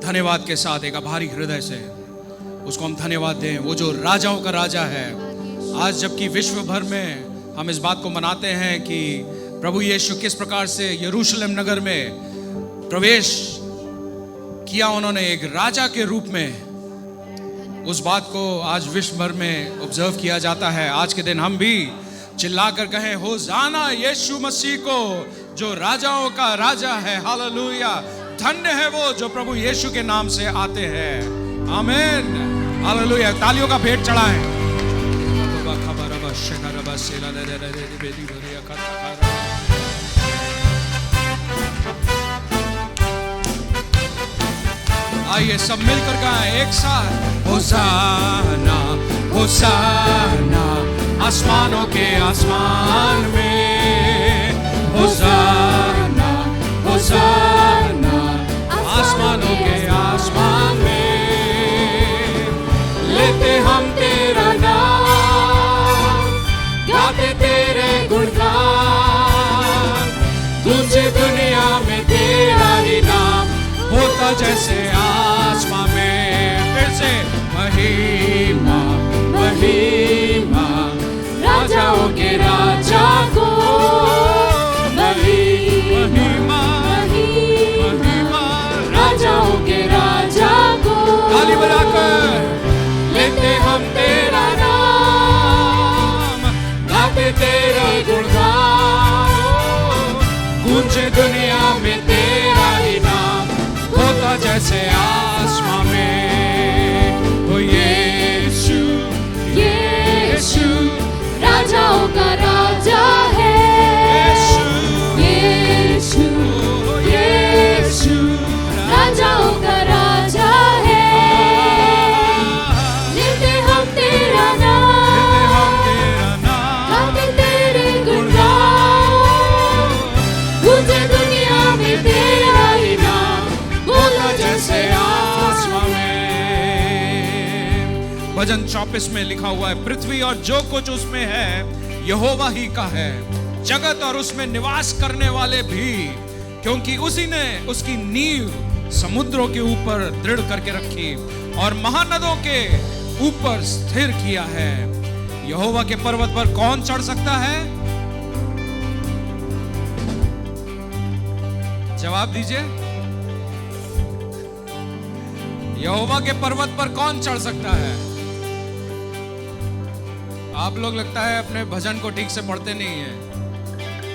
धन्यवाद के साथ, एक आभारी हृदय से उसको हम धन्यवाद दें। वो जो राजाओं का राजा है। आज जबकि विश्व भर में हम इस बात को मनाते हैं कि प्रभु यीशु किस प्रकार से यरूशलेम नगर में प्रवेश किया उन्होंने एक राजा के रूप में, उस बात को आज विश्व भर में ऑब्जर्व किया जाता है। आज के दिन हम भी चिल्लाकर कहें, होशाना यीशु मसीह को जो राजाओं का राजा है। हालेलुया। धन्य है वो जो प्रभु यीशु के नाम से आते हैं। आमीन। हालेलुया। तालियों का भेंट चढ़ाएं। आइए सब मिलकर गाएं एक साथ, होशाना होशाना आसमानों के आसमान में, होशाना होशाना आसमानों के आसमान में। लेते हम तेरा नाम, गाते तेरे गुणगान, तुझे दुनिया में तेरा ही नाम होता जैसे आसमां में। फिर से महिमा महिमा राजाओं के राजा को, महिमा महिमा राजाओं के राजा को। ताली बजाकर लेते हम तेरा नाम, गाते तेरे गुणगान, गूंजे दुनिया में तेरा ही नाम होता जैसे आसमां में। ओ यीशु यीशु राजाओं का राजा है। यीशु यीशु राजाओं का राजा है। लेते हम तेरा नाम, गाते तेरे गुणगान, गूंजे दुनिया में तेरा ही नाम बोला जैसे आसमां में। भजन 34 में लिखा हुआ है, पृथ्वी और जो कुछ उसमें है यहोवा ही का है, जगत और उसमें निवास करने वाले भी, क्योंकि उसी ने उसकी नींव समुद्रों के ऊपर दृढ़ करके रखी और महानदों के ऊपर स्थिर किया है। यहोवा के पर्वत पर कौन चढ़ सकता है? जवाब दीजिए। यहोवा के पर्वत पर कौन चढ़ सकता है? आप लोग लगता है अपने भजन को ठीक से पढ़ते नहीं है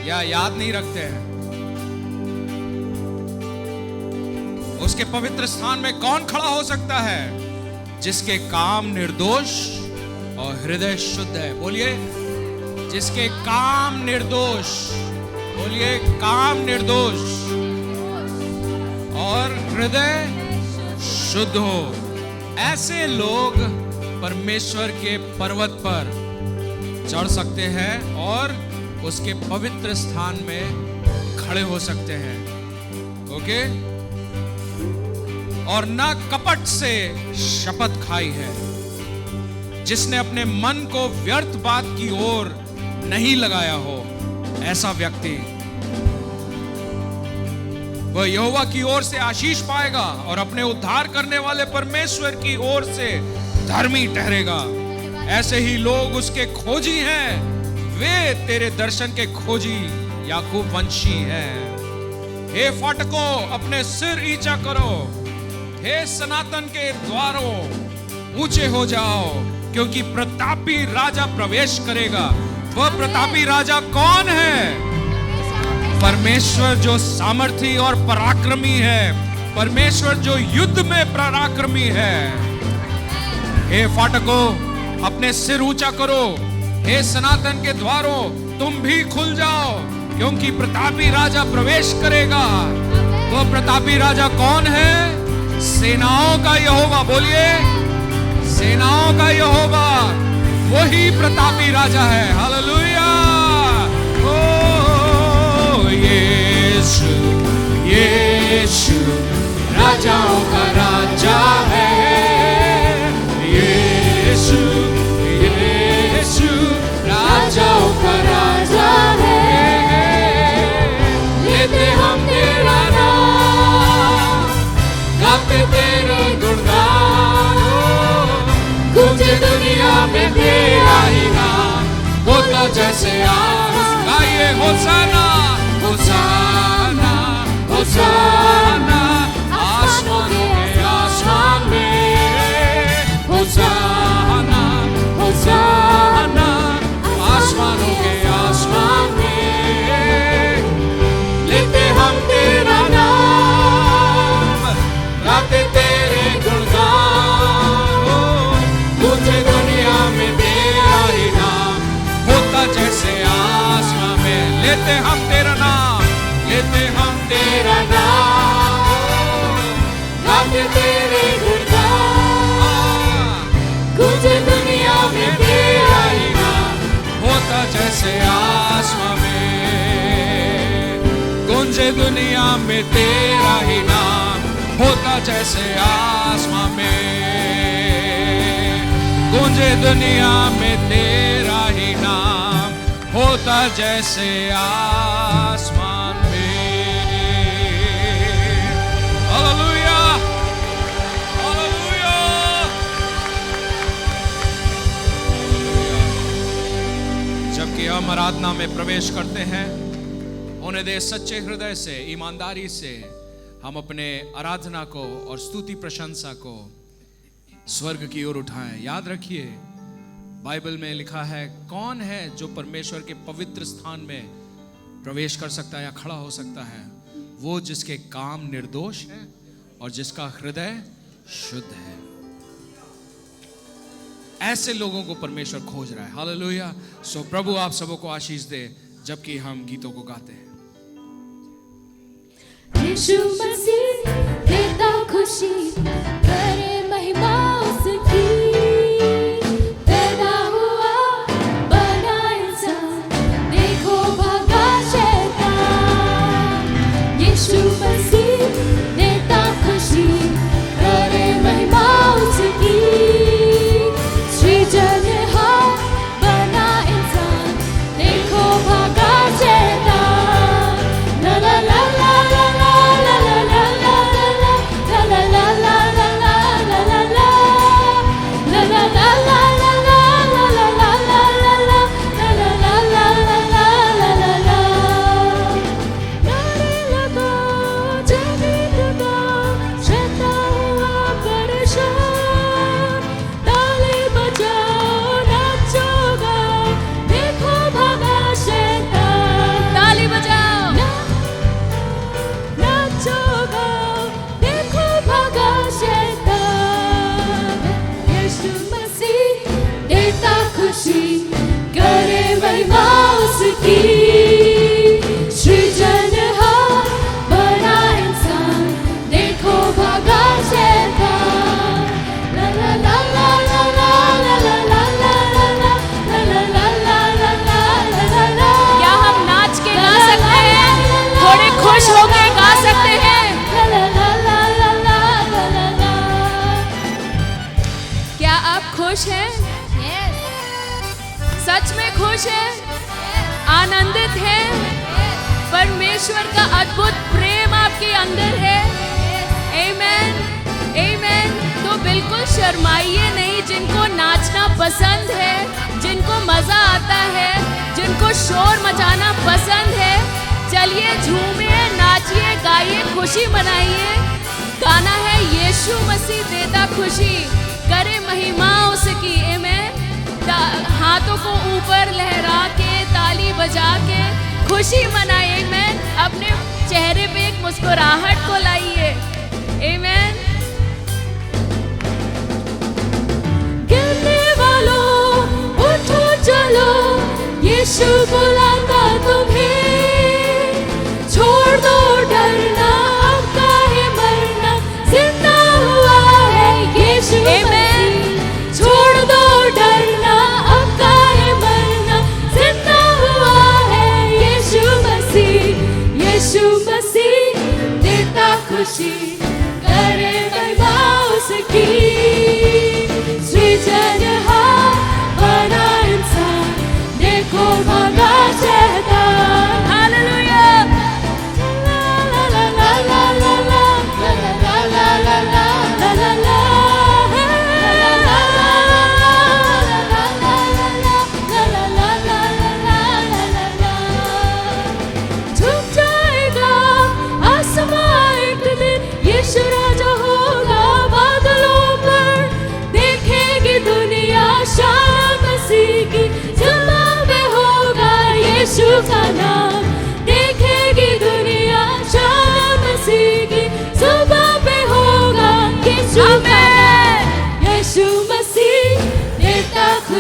या याद नहीं रखते हैं। उसके पवित्र स्थान में कौन खड़ा हो सकता है? जिसके काम निर्दोष और हृदय शुद्ध है। बोलिए, जिसके काम निर्दोष, बोलिए काम निर्दोष और हृदय शुद्ध हो। ऐसे लोग परमेश्वर के पर्वत पर चढ़ सकते हैं और उसके पवित्र स्थान में खड़े हो सकते हैं। ओके? और ना कपट से शपथ खाई है, जिसने अपने मन को व्यर्थ बात की ओर नहीं लगाया हो। ऐसा व्यक्ति वह यहोवा की ओर से आशीष पाएगा और अपने उद्धार करने वाले परमेश्वर की ओर से धर्मी ठहरेगा। ऐसे ही लोग उसके खोजी हैं, वे तेरे दर्शन के खोजी याकूब वंशी हैं। हे फाटकों, अपने सिर ऊंचा करो, हे सनातन के द्वारों ऊंचे हो जाओ, क्योंकि प्रतापी राजा प्रवेश करेगा। वह प्रतापी राजा कौन है? परमेश्वर जो सामर्थी और पराक्रमी है, परमेश्वर जो युद्ध में पराक्रमी है। हे फाटकों, अपने सिर ऊंचा करो, हे सनातन के द्वारों तुम भी खुल जाओ, क्योंकि प्रतापी राजा प्रवेश करेगा। वह प्रतापी राजा कौन है? सेनाओं का यहोवा। बोलिए, सेनाओं का यहोवा वही प्रतापी राजा है। हालेलुया। ओ यीशु यीशु राजाओं का राजा है। यीशु यीशु राजाओं का राजा है। लेते हम तेरा नाम, गाते तेरा ही नाम होता जैसे आसमां। गाइए होसाना होसाना होसाना आसमानों के आसमान में, होसाना होसाना आसमानों के आसमान में। लेते हम तेरा नाम, गाते तेरे गुणगान, तुझे दुनिया में तेरा ही नाम होता जैसे आसमां में। लेते हम तेरा नाम, लेते हम तेरा नाम, गाते तेरे गुणगान, तुझे दुनिया में तेरा ही नाम होता जैसे आसमां में। गूंजे दुनिया में तेरा ही नाम होता जैसे आसमां में। गूंजे दुनिया में तेरा ही नाम होता जैसे आसमान में। Hallelujah hallelujah. जबकि हम आराधना में प्रवेश करते हैं, उन्हें दे सच्चे हृदय से, ईमानदारी से हम अपने आराधना को और स्तुति प्रशंसा को स्वर्ग की ओर उठाएं। याद रखिए, बाइबल में लिखा है, कौन है जो परमेश्वर के पवित्र स्थान में प्रवेश कर सकता है या खड़ा हो सकता है? वो जिसके काम निर्दोष है और जिसका हृदय शुद्ध है। ऐसे लोगों को परमेश्वर खोज रहा है। हालेलुया। सो प्रभु आप सबों को आशीष दे जबकि हम गीतों को गाते हैं। यीशु मसीह देता खुशी, करे महिमा उसकी। पैदा हुआ बना इंसान, देखो भागा शैतान। यीशु मसीह देता खुशी, करे महिमा उसकी। सृजनहार बना इंसान, देखो भागा शैतान। ला ला ला ला ला ला ला ला ला ला ला ला ला ला ला ला ला ला। ला ला ला ला ला ला ला ला ला ला ला ला ला ला ला ला। नारे लगा जमीन का, शैतान हुआ परेशान। ताली बजाओ नाचो गाओ, देखो भागा शैतान। ताली बजाओ नाचो गाओ, देखो भागा शैतान। यीशु मसीह देता खुशी, करे महिमा उसकी। सृजनहार बना इंसान, देखो भागा शैतान। ला ला ला ला ला ला ला ला ला ला ला ला ला ला ला ला ला ला। क्या हम नाच के गा सकते हैं? थोड़े खुश होके गा सकते हैं? ला ला ला ला ला ला ला ला। क्या आप खुश हैं? सच में खुश हैं? आनंदित हैं? परमेश्वर का अद्भुत प्रेम आपके अंदर है। आमेन आमेन। तो बिल्कुल शर्माइए नहीं। जिनको नाचना पसंद है, जिनको मजा आता है, जिनको शोर मचाना पसंद है, चलिए झूमिए, नाचिए, गाइए, खुशी मनाइए। गाना है यीशु मसीह देता खुशी, करे महिमा उसकी। आमेन। हाथों को ऊपर लहरा के, ताली बजा के खुशी मनाइए। आमेन। अपने चेहरे पे एक मुस्कुराहट को लाइए। आमेन। गिरने वालों उठो चलो, यीशु बुलाता तुम्हें। छोड़ दो डरना, अब काहे मरना, जिंदा हुआ है यीशु मसीह। छोड़ दो डरना, अब काहे मरना, जिंदा हुआ है यीशु मसीह। यीशु मसीह देता खुशी, करे महिमा उसकी। सृजनहार बना इंसान, देखो भागा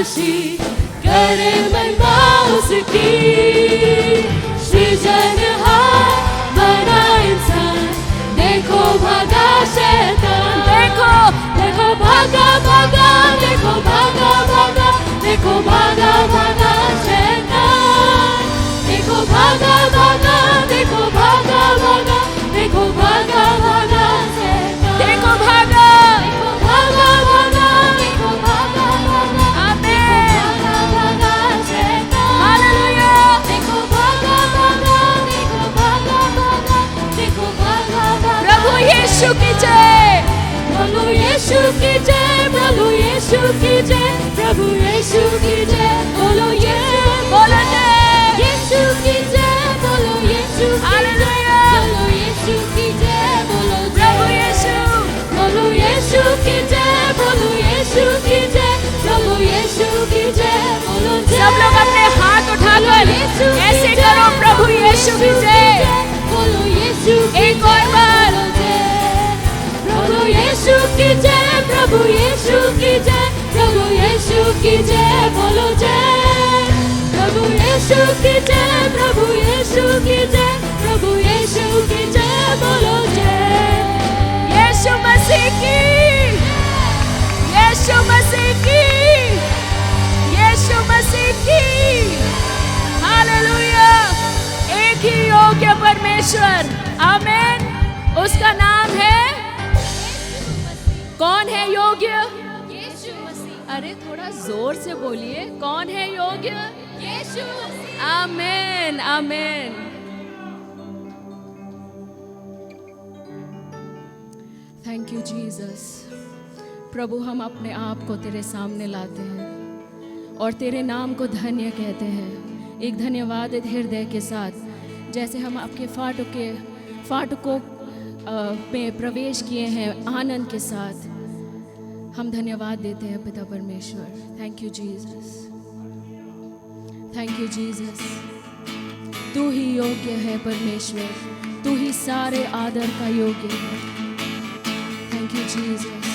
खुशी करे मनवा उसकी, सृजनहार बना इंसान, देखो भागा शैतान, देखो देखो भागा भागा, देखो भागा भागा, देखो भागा भागा शैतान, देखो भागा भागा, देखो भागा भागा, देखो भागा भागा शैतान, देखो भागा, देखो भागा भागा, देखो भागा भागा, आमीन, भागा भागा शैतान, हालेलुया, देखो भागा भागा, देखो भागा भागा, देखो भागा भागा, प्रभु यीशु की जय, प्रभु यीशु की जय, प्रभु यीशु की जय, प्रभु यीशु की जय, बोलो ये बोलो जय यीशु की जय, बोलो यीशु हालेलुया, बोलो यीशु की जय, बोलो प्रभु यीशु, बोलो यीशु की जय, बोलो यीशु की जय, प्रभु यीशु की जय, बोलो जय। सब लोग अपने हाथ उठाकर ऐसे करो, प्रभु यीशु की जय, बोलो यीशु, एक और बार, प्रभु यीशु की जय, प्रभु यीशु की जय, प्रभु यीशु की जय, बोलो जय, प्रभु यीशु की जय, प्रभु यीशु की जय, प्रभु यीशु की जय, बोलो जय, यीशु मसीह की, यीशु मसीह की, यीशु मसीह की, हालेलुया। एक ही योग्य परमेश्वर, आमीन, उसका नाम है, कौन है योग्य? यीशु मसीह। अरे थोड़ा जोर से बोलिए, कौन है योग्य? यीशु मसीह। आमीन आमीन। Thank you Jesus. प्रभु, हम अपने आप को तेरे सामने लाते हैं और तेरे नाम को धन्य कहते हैं, एक धन्यवाद हृदय के साथ, जैसे हम आपके फाटकों पे प्रवेश किए हैं आनंद के साथ। हम धन्यवाद देते हैं पिता परमेश्वर। Thank you Jesus, thank you Jesus. तू ही योग्य है परमेश्वर, तू ही सारे आदर का योग्य है। Thank you Jesus.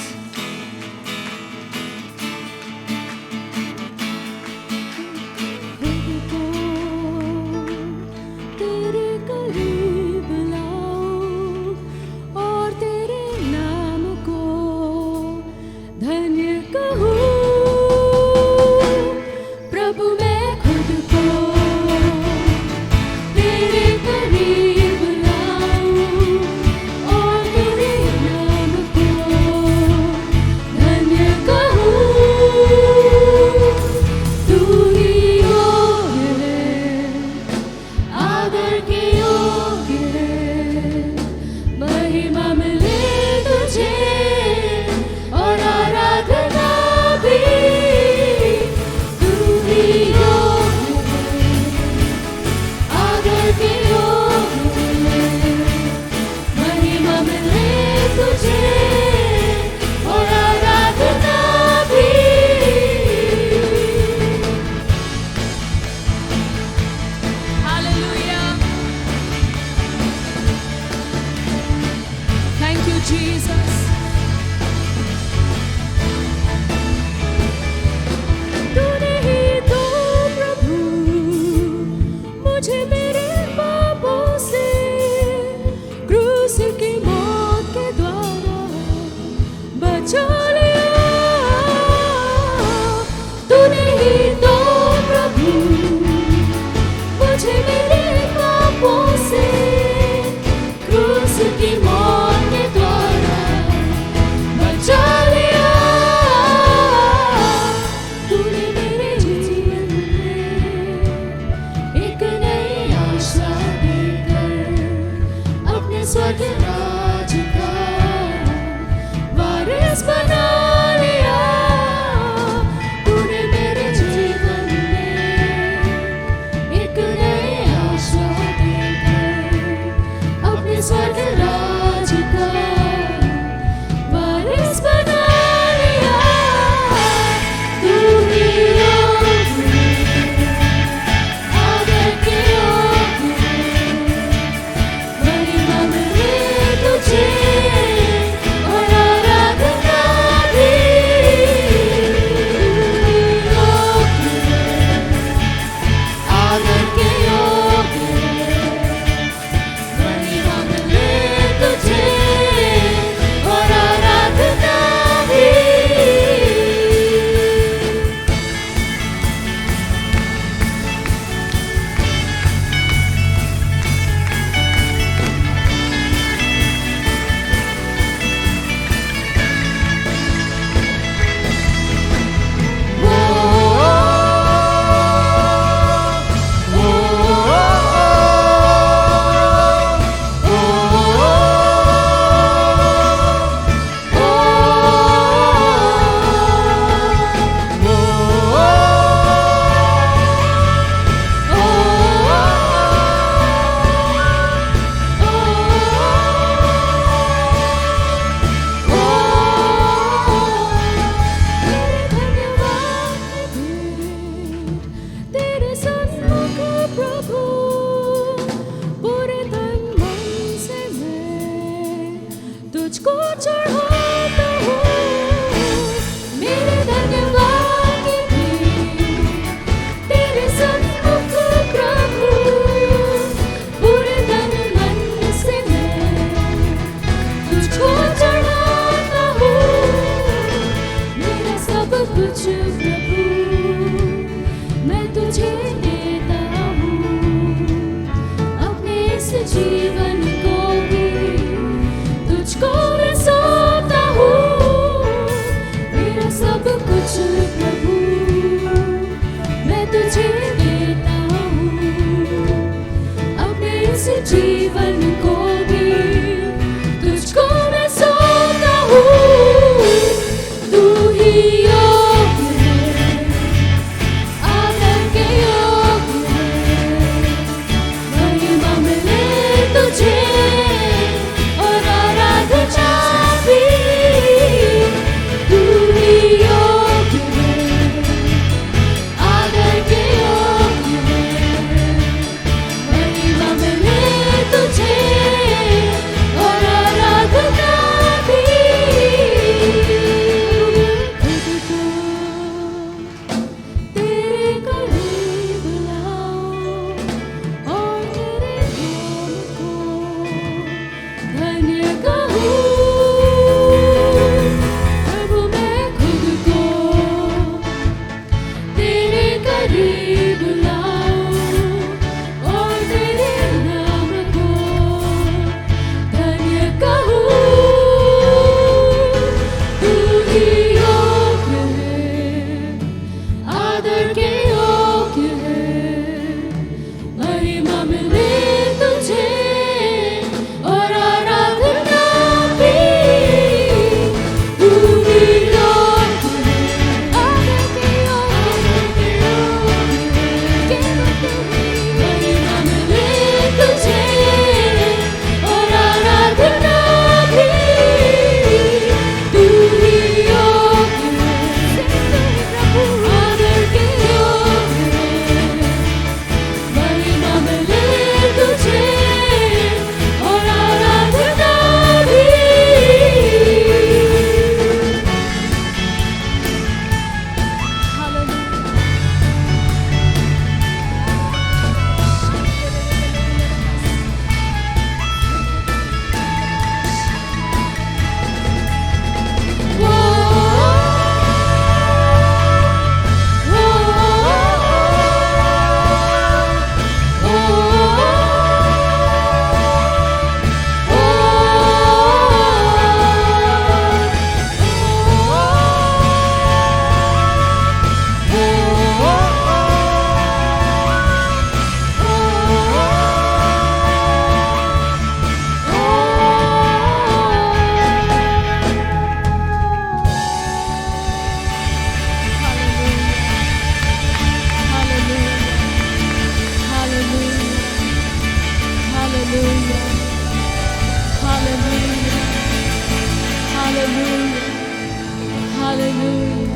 Hallelujah.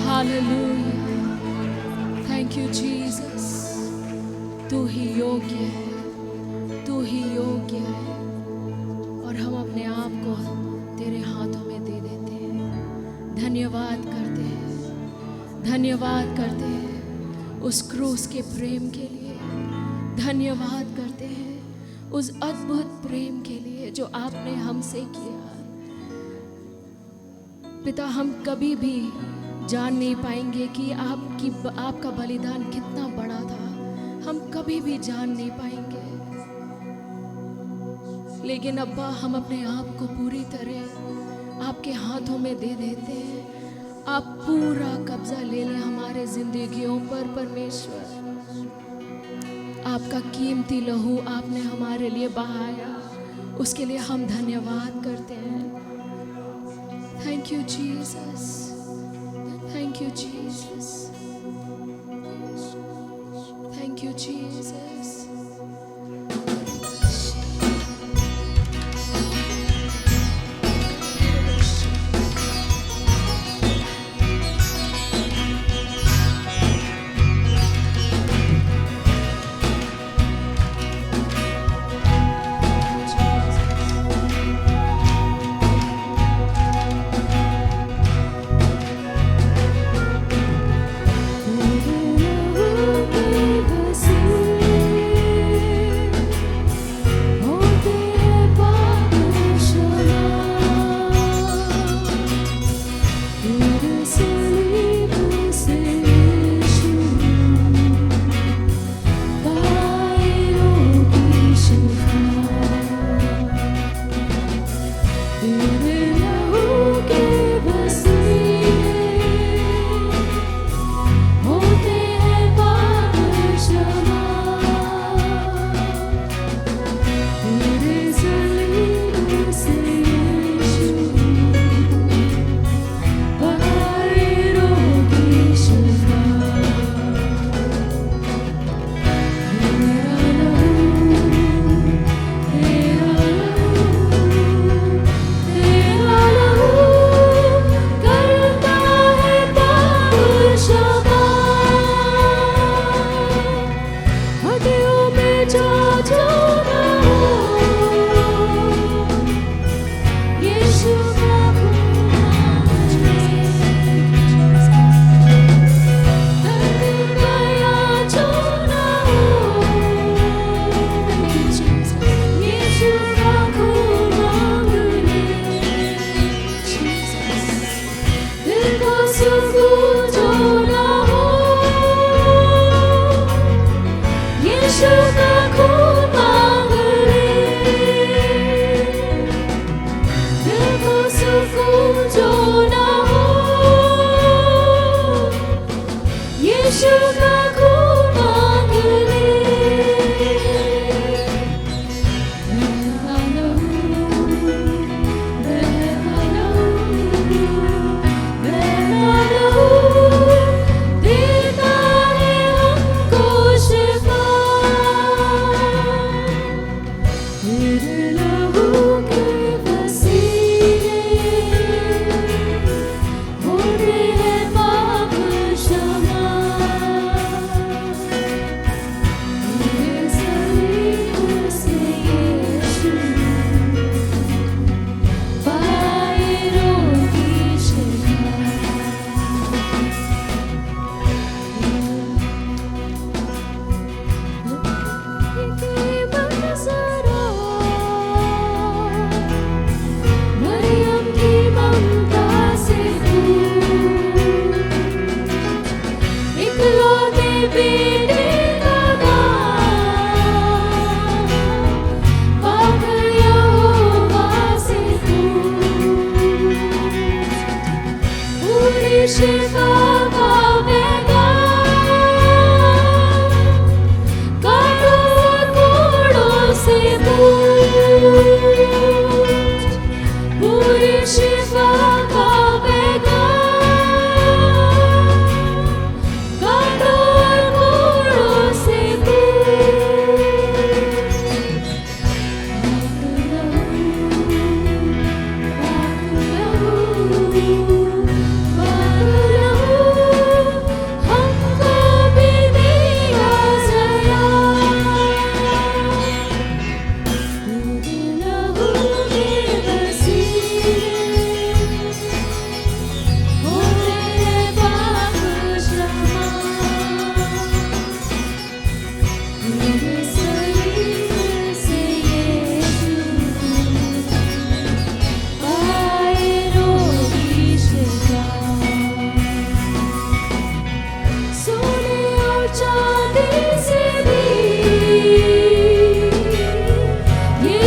Hallelujah. Thank you Jesus. तू ही योग्य है, तू ही योग्य है। और हम अपने आप को तेरे हाथों में दे देते हैं। धन्यवाद करते हैं, धन्यवाद करते हैं उस क्रूस के प्रेम के लिए। धन्यवाद करते हैं उस अद्भुत प्रेम के लिए जो आपने हमसे किया। पिता, हम कभी भी जान नहीं पाएंगे कि आपका बलिदान कितना बड़ा था। हम कभी भी जान नहीं पाएंगे, लेकिन अब्बा हम अपने आप को पूरी तरह आपके हाथों में दे देते हैं। आप पूरा कब्जा ले लें हमारे जिंदगियों पर परमेश्वर। आपका कीमती लहू आपने हमारे लिए बहाया, उसके लिए हम धन्यवाद करते हैं। Thank you Jesus, thank you Jesus, thank you Jesus.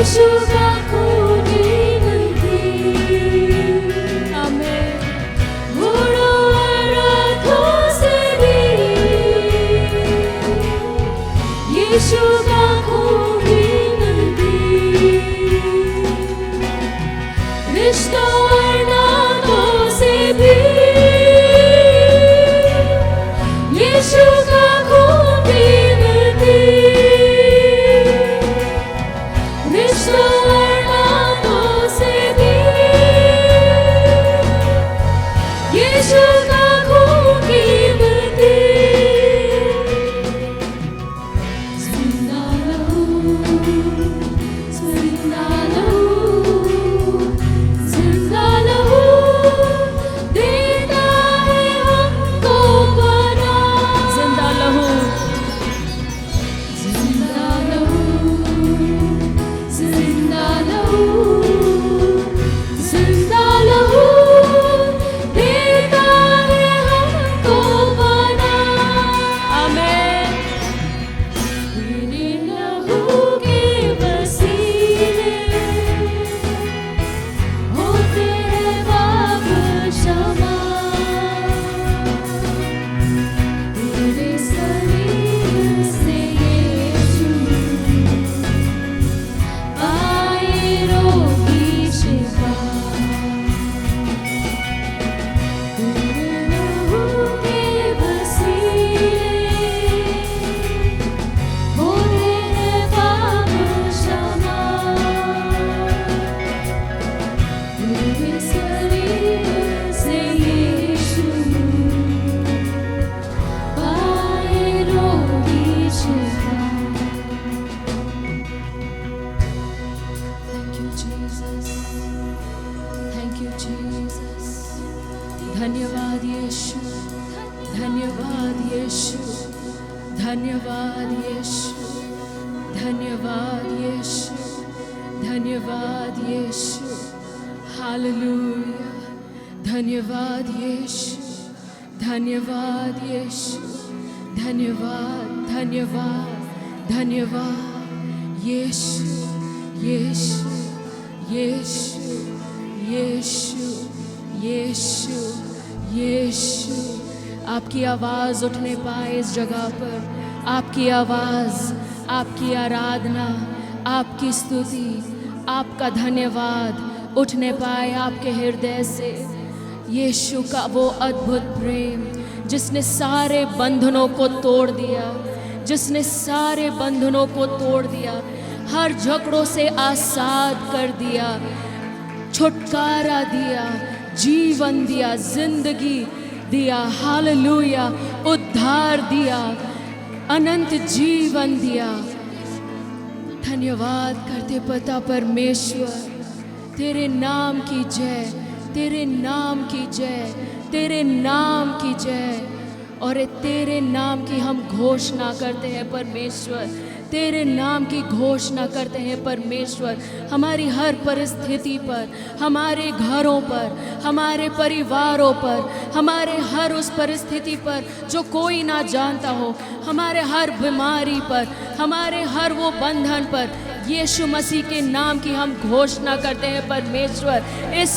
Yeshu का खून गिनती, आमेन। घोड़ों और रथों से भी यीशु का खून गिनती, रिश्तों और नातों से भी यीशु का खून गिनती, रिश्तों और नातों से भी यीशु का खून गिनती। जिंदा लहू, जिंदा लहू, जिंदा लहू देता है हमको बना। जिंदा लहू, जिंदा लहू, जिंदा लहू, जिंदा लहू देता है हमको बना। आमेन। तेरे लहू के वसीले होते हैं पाप क्षमा, तेरे शरीर से यीशु पाए रोगी शिफा। तेरे लहू के वसीले होते हैं पाप क्षमा, तेरे शरीर से यीशु पाए रोगी शिफा। Thank you, Jesus. Thank you, Jesus. धन्यवाद यीशु, धन्यवाद यीशु, धन्यवाद यीशु, धन्यवाद यीशु, धन्यवाद यीशु। हालेलुया। धन्यवाद यीशु, धन्यवाद यीशु, धन्यवाद, धन्यवाद, धन्यवाद यीशु, यीशु, यीशु, यीशु, यीशु, यीशु। आपकी आवाज़ उठने पाए इस जगह पर, आपकी आवाज़, आपकी आराधना, आपकी स्तुति, आपका धन्यवाद उठने पाए आपके हृदय से। यीशु का वो अद्भुत प्रेम जिसने सारे बंधनों को तोड़ दिया, जिसने सारे बंधनों को तोड़ दिया, हर झगड़ों से आज़ाद कर दिया, छुटकारा दिया, जीवन दिया, जिंदगी दिया। हालेलुया। उद्धार दिया, अनंत जीवन दिया। धन्यवाद करते पिता परमेश्वर, तेरे नाम की जय, तेरे नाम की जय, तेरे नाम की जय। और तेरे नाम की हम घोषणा करते हैं परमेश्वर, तेरे नाम की घोषणा करते हैं परमेश्वर। हमारी हर परिस्थिति पर, हमारे घरों पर, हमारे परिवारों पर, हमारे हर उस परिस्थिति पर जो कोई ना जानता हो, हमारे हर बीमारी पर, हमारे हर वो बंधन पर यीशु मसीह के नाम की हम घोषणा करते हैं परमेश्वर। इस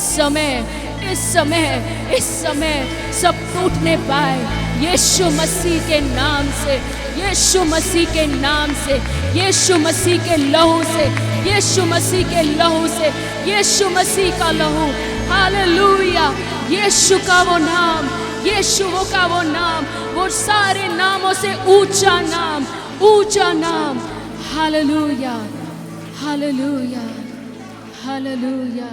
समय सब टूटने पाए यीशु मसीह के नाम से, यीशु मसीह के नाम से, यीशु मसीह के लहू से, यीशु मसीह के लहू से, यीशु मसीह का लहू। हालेलुया। यीशु का वो नाम, यीशु का वो नाम, वो सारे नामों से ऊंचा नाम, ऊंचा नाम। Hallelujah, hallelujah, hallelujah.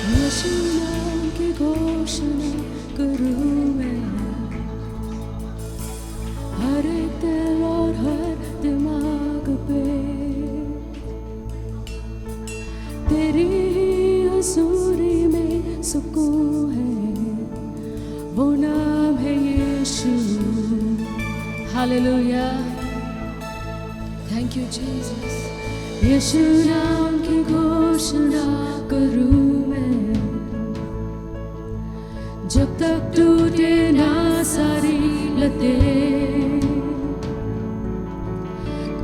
यीशु नाम की घोषणा करूं मैं, हर दिल और हर वो नाम है Yeshu. Hallelujah, thank you Jesus. Yeshu नाम की घोषणा करूं मैं, जब तक टूटे ना सारी लतें।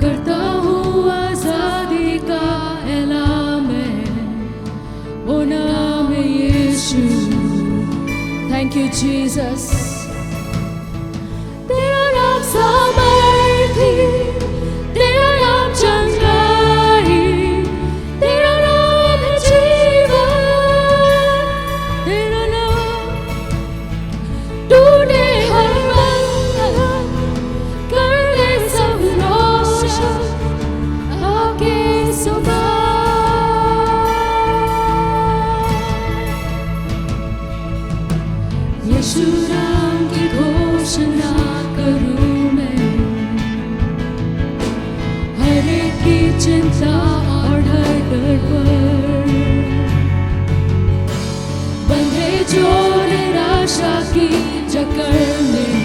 करता हूँ आजादी का ऐलान मैं, वो नाम है यीशु। Thank you Jesus. तेरा नाम सामर्थी, तेरा नाम चंगाई, तेरा नाम है जीवन, तेरा नाम टूटे हर बंधन, कर दे सब रोशन आके सुबह। यीशु नाम की घोषणा करूं मैं, हर एक की चिंता और डर पर। बंधे जो निराशा की जकड़ में,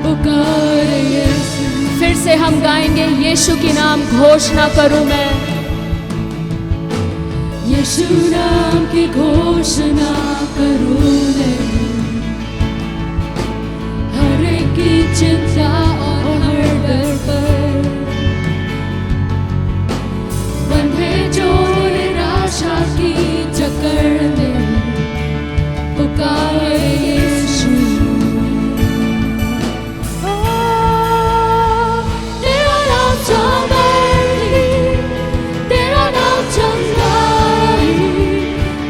पुकारे यीशु। फिर से हम गाएंगे, यीशु की नाम घोषणा करूं मैं। यीशु नाम की घोषणा करूं मैं, हर एक की चिंता और हर डर पर। बंधे जो निराशा की जकड़ में, पुकारे यीशु। तेरा नाम सामर्थी, तेरा नाम चंगाई,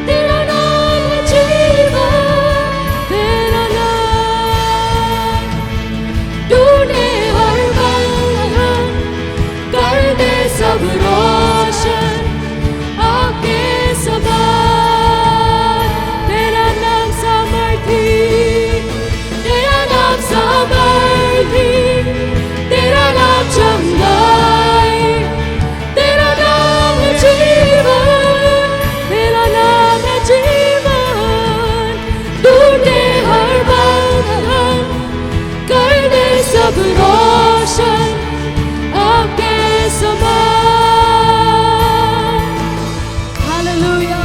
तेरा नाम है जीवन, तेरा नाम टूटे हर बंधन, कर दे सब रोशन आके सवार। तेरा नाम सामर्थी, तेरा नाम सामर्थी, तेरा नाम चंगाई, तेरा नाम है जीवन, तेरा नाम है जीवन, टूटे हर बंधन, कर दे सब रोशन आके सवार। हालेलुया।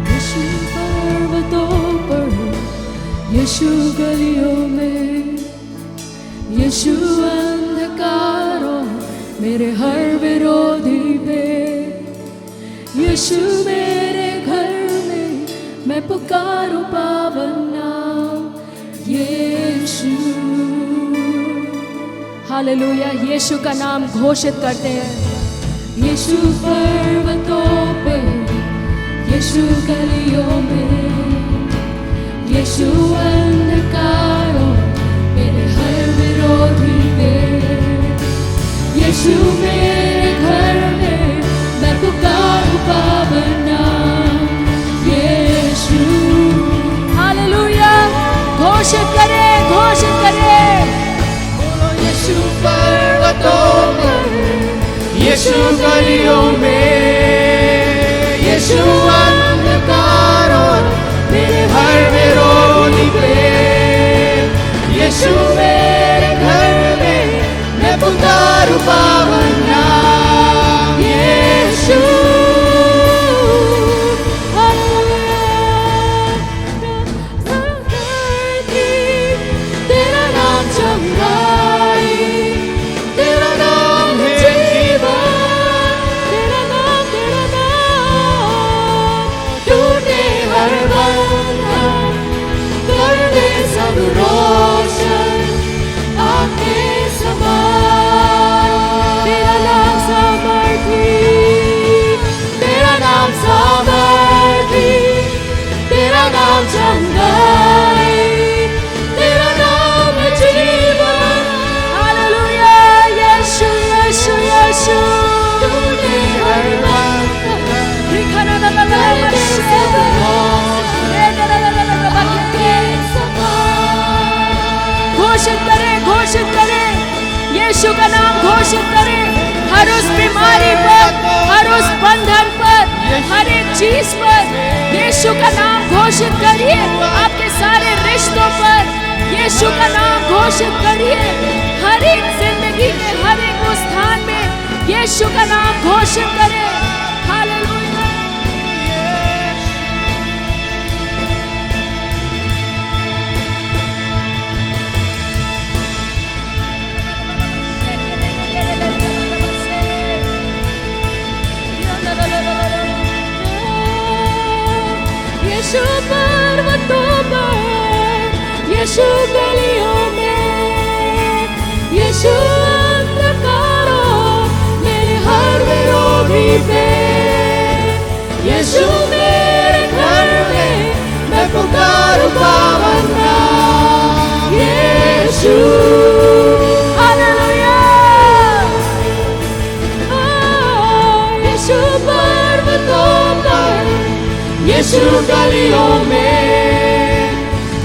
यीशु पर्वतों पर, यीशु गलियों में, यीशु अंधकारों मेरे हर विरोधी पे। यीशु मेरे घर में, मैं पुकारूं पावन नाम यीशु। हालेलुया, यीशु का नाम घोषित करते हैं। यीशु पर्वतों पे, यीशु गलियों में, यीशु अंधकारों मेरे हर विरोधी पे। यीशु मेरे घर में, मैं पुकारूं पावन नाम यीशु। हालेलुया, घोषित करें, घोषित करें। बोलो यीशु पर्वतों पर, यीशु गलियों में, यीशु अंधकारों मेरे हर विरोधी पे। यीशु मेरे घर में, मैं पुकारूं पावन नाम यीशु। तेरा नाम चंगाई, तेरा नाम है जीवन, तेरा नाम टूटे हर बंधन, कर दे सब रोशन आके सवार। तेरा नाम सामर्थी, तेरा नाम सामर्थी, तेरा नाम चंगाई, तेरा नाम है जीवन। हालेलुया, यीशु यीशु यीशु। टूटे हर बंधन, घोषित करें, घोषित करें, यीशु का नाम घोषित करें। हर उस बीमारी पर, हर उस बंधन पर, हर एक चीज पर यीशु यीशु का नाम घोषित करिए आपके सारे रिश्तों पर। यीशु का नाम घोषित करिए हर एक जिंदगी में, हर एक उस स्थान में यीशु का नाम घोषित करें। हालेलुया। यीशु पर्वतों पर, यीशु गलियों में, यीशु अंधकारों मेरे हर विरोधी पे, यीशु मेरे घर में मैं पुकारूं पावन नाम यीशु। हालेलुया। यीशु पर्वतों पर, यीशु गलियों में,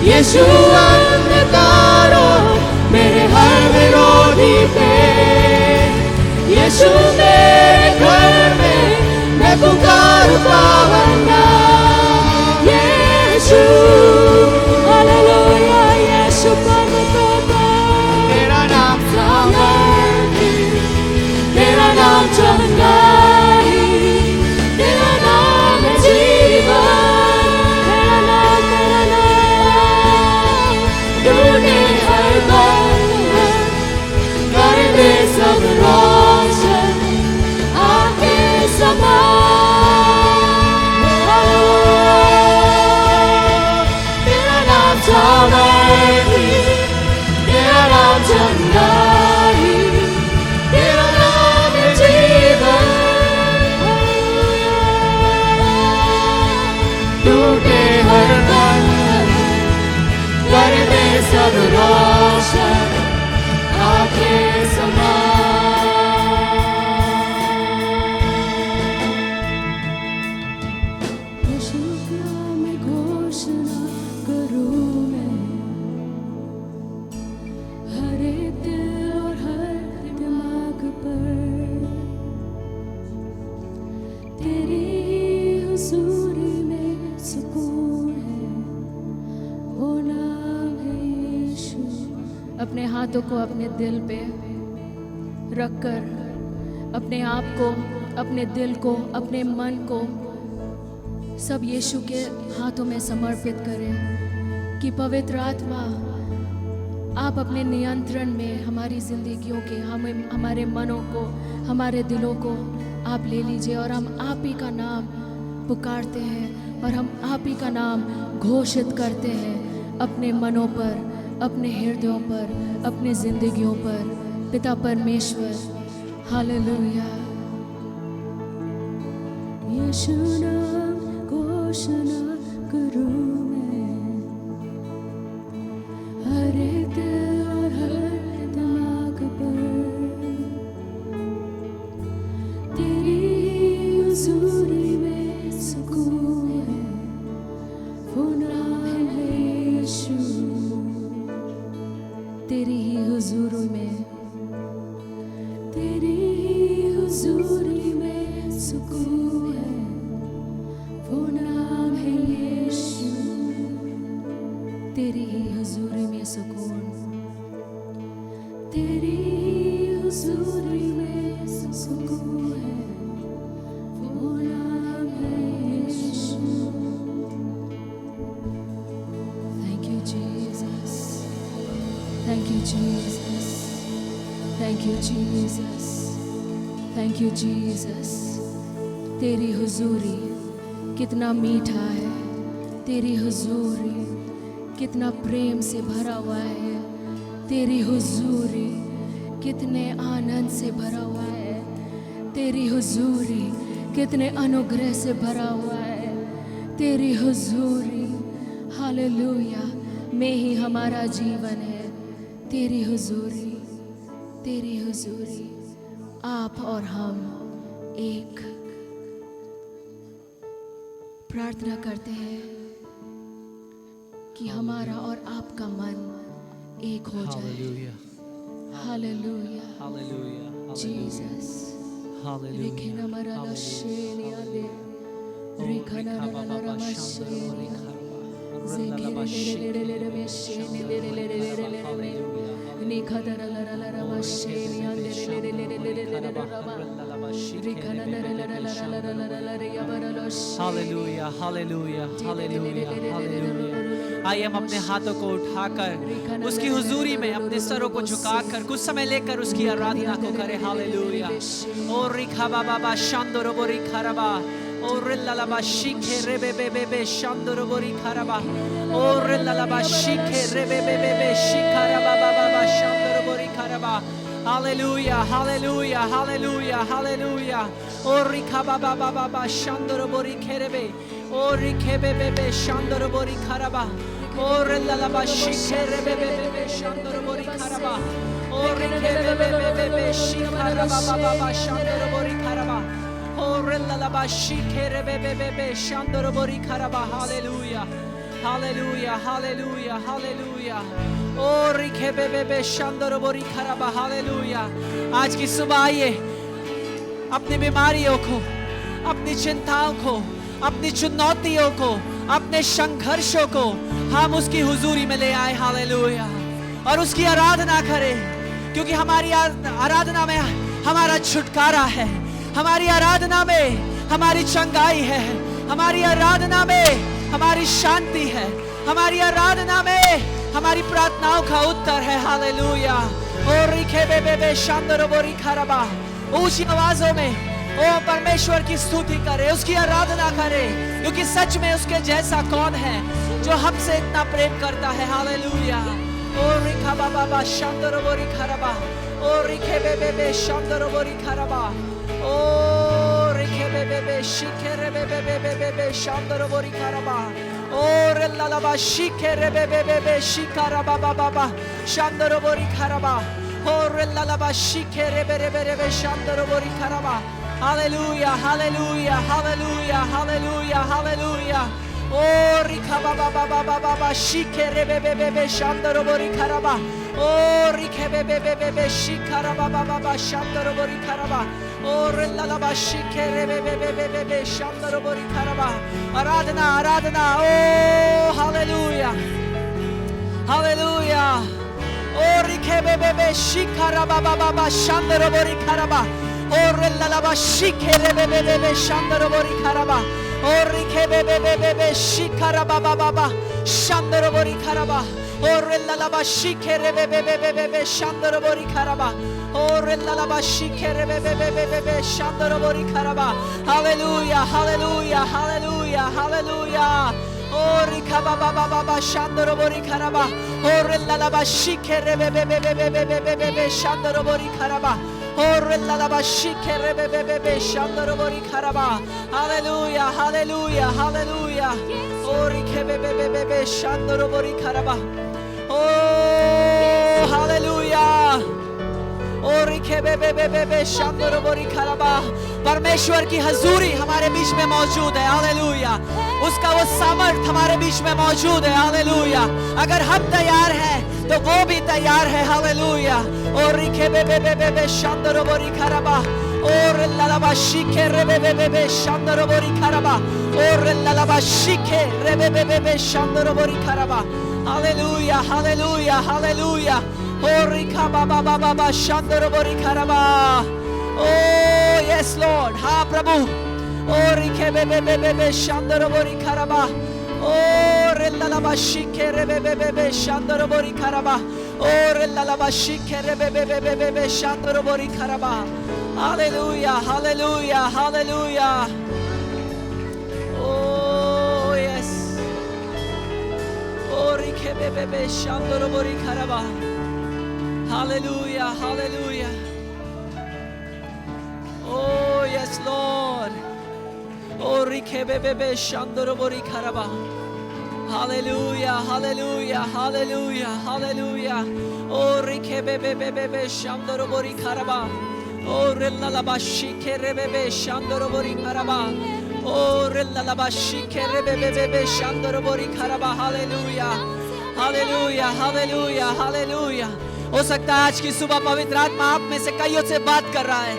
यीशु अंधकारों मेरे हर विरोधी पे, यीशु मेरे घर में मैं पुकारूं पावन नाम यीशु। हालेलुया। यीशु पर्वतों पर तेरा नाम सामर्थी, तेरा नाम चंगाई, तेरा नाम है जीवन, तेरा नाम तूने हर बंधन कर दे सब रोशन आके समा। तेरा नाम सामर्थी, तेरा नाम चंगाई, तेरा नाम है जीवन, टूटे हर बंधन कर दे सब रोशन आके समा। यीशु नाम में घोषणा करूं मैं, हर एक दिल और हर दिमाग पर तेरी हुजूरी में सुकून है, वो नाम है यीशु। अपने हाथों को अपने दिल पे रखकर अपने आप को, अपने दिल को, अपने मन को सब यीशु के हाथों में समर्पित करें कि पवित्र आत्मा आप अपने नियंत्रण में हमारी जिंदगियों के, हमारे मनों को, हमारे दिलों को आप ले लीजिए। और हम आप ही का नाम पुकारते हैं और हम आप ही का नाम घोषित करते हैं अपने मनों पर, अपने हृदयों पर, अपने जिंदगियों पर। पिता परमेश्वर, हालेलुया। यीशु नाम घोषणा करूं मैं, हर एक दिल और हर दिमाग पर तेरी हुजूरी में सुकून है, वो नाम है यीशु। तेरी ही हुजूरी में, तेरी ही हुजूरी में सुकून है, वो नाम है यीशु। तेरी ही हुजूरी में सुकून, तेरी ही हुजूरी में सुकून है, वो नाम है यीशु। Thank you Jesus, thank you Jesus, thank you Jesus, thank you Jesus। तेरी हुजूरी कितना मीठा है, तेरी हुजूरी कितना प्रेम से भरा हुआ है, तेरी हुजूरी कितने आनंद से भरा हुआ है, तेरी हुजूरी कितने अनुग्रह से भरा हुआ है, तेरी हुजूरी हालेलुया में ही हमारा जीवन है। तेरी हुजूरी, तेरी हुजूरी, आप और हम एक। प्रार्थना करते हैं कि हमारा और आपका मन एक हो जाए। Hallelujah. Hallelujah Hallelujah. Jesus. Hallelujah. लेकिन हमारा Hallelujah. लशेनिया दे हालेलुया, हालेलुया, हालेलुया, हालेलुया। आइए हम अपने हाथों को उठाकर उसकी हुजूरी में अपने सरों को झुकाकर कुछ समय लेकर उसकी आराधना को करें। हालेलुया। ओ रिखा बाबा शांदोरो बोरी खरबा, ओ रिल्लाबा शिखे रेबे बेबे शांदोरो बोरी खरबा, ओ रिल्लाबा शिखे रेबे बेबे शिखरा बाबा शांदोरो बोरी खरबा। Hallelujah, hallelujah, hallelujah, hallelujah. ओ रिखा बाबा शांदोरो बोरी खेरेबे, ओ रिखे बेबे शांदोरो बोरी खरबा, ओ रिल्लाबा शिखे रेबे बेबे शांदोरो बोरी खरबा, ओ रिखे बेबे शिखरा बाबा शांदोरो बोरी खरबा, ओ रिल्लाबा शिखे रेबे बेबे शांदोरो बोरी खरबा। Hallelujah, hallelujah, hallelujah, hallelujah. ओ रिखे बेबे शांदोरो बोरी खरबा। हालेलुया। आज की सुबह आइए अपनी बीमारियों को, अपनी चिंताओं को, अपनी चुनौतियों को, अपने संघर्षों को हम उसकी हुजूरी में ले आए। हालेलुया। और उसकी आराधना करें, क्योंकि हमारी आराधना में हमारा छुटकारा है, हमारी आराधना में हमारी चंगाई है, हमारी आराधना में हमारी शांति है, हमारी आराधना में हमारी प्रार्थनाओं का उत्तर है। हालेलुया। और रिखे बेबे शांदोरो बोरी खरबा। ऊंची आवाजों में ओ परमेश्वर की स्तुति करे, उसकी आराधना करे, क्योंकि सच में उसके जैसा कौन है जो हमसे इतना प्रेम करता है। हालेलुया। ओ रिखा बाबा शांदोरो बोरी खरबा, ओ रिखे बेबे शांदोरो बोरी खरबा, ओ रिखे बेबे शिखे बेबे शांदोरो बोरी खरबा, ओ रिल्लाबा शिखे बेबे शिखरा बाबा शांदोरो बोरी खरबा, ओ रिल्लाबा शिखे बेबे शांदोरो बोरी खरबा। Hallelujah, hallelujah, hallelujah, hallelujah, hallelujah. ओ रिखा बाबा शिखे बेबे शांदोरो बोरी खरबा, ओ रिखे बेबे शिखरा बाबा शांदोरो बोरी खरबा, ओ रिल्लाबा शिखे बेबे शांदोरो बोरी खरबा। आराधना, आराधना। ओ हालेलुया, हालेलुया। ओ रिखे बेबे शिखरा बाबा शांदोरो बोरी खरबा, ओ रिल्लाबा शिखे बेबे शांदोरो बोरी खरबा, ओ रिखे बेबे शिखरा बाबा शांदोरो बोरी खरबा, ओ रिल्लाबा शिखे बेबे शांदोरो बोरी खरबा, ओ रिल्लाबा शिखे बेबे शांदोरो बोरी खरबा। Hallelujah, hallelujah, hallelujah, hallelujah. ओ रिखा बाबा शांदोरो बोरी खरबा, ओ रिल्लाबा शिखे बेबे शांदोरो बोरी खरबा, ओ रिल्लाबा शिखे बेबे शांदोरो बोरी खरबा। Hallelujah, hallelujah, hallelujah. ओ रिखे बेबे शांदोरो बोरी खरबा, ओ हालेलुया। ओ रिखे बेबे शांदोरो बोरी खरबा। परमेश्वर की हजूरी हमारे बीच में मौजूद है। हालेलुया। उसका वो सामर्थ हमारे बीच में मौजूद है। हालेलुया। अगर हम तैयार हैं तो वो भी तैयार है। हालेलुया। ओ रिखे बेबे शांदोरो बोरी खरबा, ओ रिल्लाबा शिखे बेबे शांदोरो बोरी खरबा, ओ रिल्लाबा शिखे बेबे शांदोरो बोरी खरबा। Hallelujah, hallelujah, hallelujah. ओ रिखा बाबा शांदोरो बोरी खरबा। ओ यस लॉर्ड। हाँ प्रभु। ओ रिखे बेबे शांदोरो बोरी खरबा, ओ रिल्लाबा शिखे बेबे शांदोरो बोरी खरबा, ओ रिल्लाबा शिखे बेबे शांदोरो बोरी खरबा। Hallelujah, hallelujah, hallelujah. Oh yes. ओ रिखे बेबे शांदोरो बोरी खरबा। Hallelujah, hallelujah. Oh yes Lord. ओ रिखे बेबे शांदोरो बोरी खरबा। Hallelujah, hallelujah, hallelujah, hallelujah. ओ रिखे बेबे शांदोरो बोरी खरबा, ओ रिल्लाबा शिखे बेबे शांदोरो बोरी खरबा, ओ रिल्लाबा शिखे बेबे शांदोरो बोरी खरबा। Hallelujah, hallelujah, hallelujah, hallelujah. हो सकता है आज की सुबह पवित्र आत्मा आप में से कईयों से बात कर रहा है,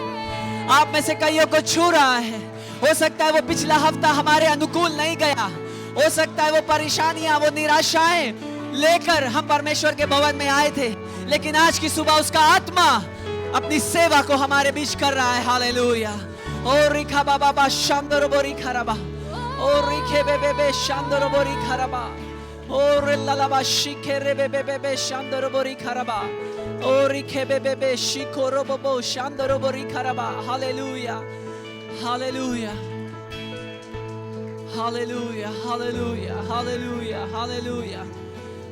आप में से कईयों को छू रहा है। हो सकता है वो पिछला हफ्ता हमारे अनुकूल नहीं गया, हो सकता है वो परेशानियां, वो निराशाएं लेकर हम परमेश्वर के भवन में आए थे, लेकिन आज की सुबह उसका आत्मा अपनी सेवा को हमारे बीच कर रहा है। हालेलुया। ओ रिखा बाबा बा शांदरो बोरी खराबा, ओ रिखे बेबे बे शांदरो बोरी खराबा, ओ रिल्ला बा शिखे रे बेबे बे शांदरो बोरी खराबा, ओ रिखे बेबे बे शिखो रोबो शांदरो बोरी खराबा। Hallelujah, hallelujah, hallelujah, hallelujah, hallelujah, hallelujah.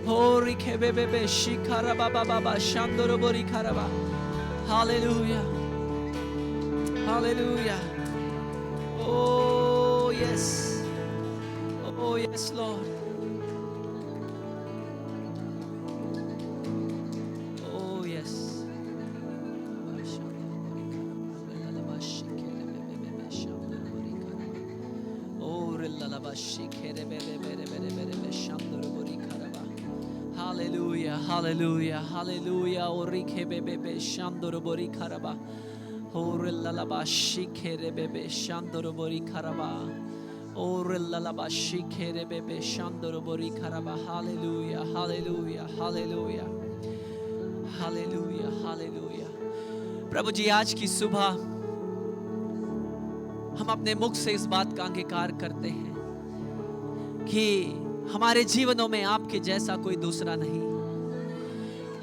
ओ रिखे बेबे बे शिखरा बाबा बाबा शांदरो बोरी खराबा। Hallelujah, hallelujah. Oh yes, oh yes Lord, oh yes. Hallelujah, hallelujah, hallelujah. Orike bebe shandoro bori karaba. Orellalaba shikere bebe shandoro bori karaba. Orellalaba shikere bebe shandoro bori karaba. Hallelujah, hallelujah, hallelujah, hallelujah, hallelujah. प्रभु जी आज की सुबह हम अपने मुख से इस बात का अंगीकार करते हैं कि हमारे जीवनों में आपके जैसा कोई दूसरा नहीं,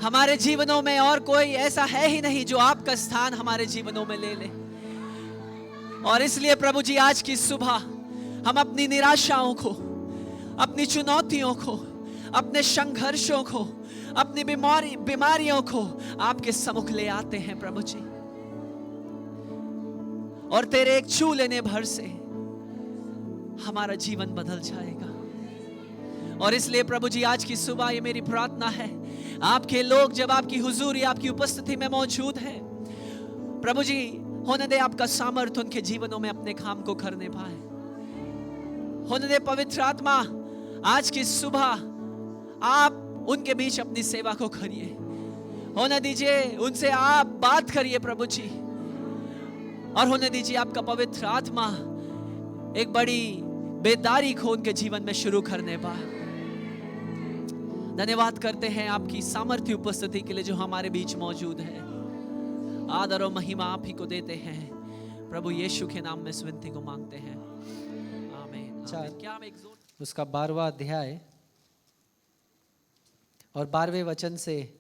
हमारे जीवनों में और कोई ऐसा है ही नहीं जो आपका स्थान हमारे जीवनों में ले ले। और इसलिए प्रभु जी आज की सुबह हम अपनी निराशाओं को, अपनी चुनौतियों को, अपने संघर्षों को, अपनी बीमारियों को आपके सम्मुख ले आते हैं प्रभु जी। और तेरे एक छू लेने भर से हमारा जीवन बदल जाएगा। और इसलिए प्रभु जी आज की सुबह ये मेरी प्रार्थना है, आपके लोग जब आपकी हुजूरी, आपकी उपस्थिति में मौजूद हैं, प्रभु जी होने दे आपका सामर्थ्य उनके जीवनों में अपने काम को करने पाए। होने दे पवित्र आत्मा आज की सुबह आप उनके बीच अपनी सेवा को करिए। होने दीजिए उनसे आप बात करिए प्रभु जी, और होने दीजिए आपका पवित्र आत्मा एक बड़ी बेदारी को उनके जीवन में शुरू करने पाए। धन्यवाद करते हैं आपकी सामर्थ्य उपस्थिति के लिए जो हमारे बीच मौजूद है। आदर और महिमा आप ही को देते हैं प्रभु यीशु के नाम में इस विनती को मांगते हैं, आमीन। क्या हम एक उसका 12वां अध्याय और 12वें वचन से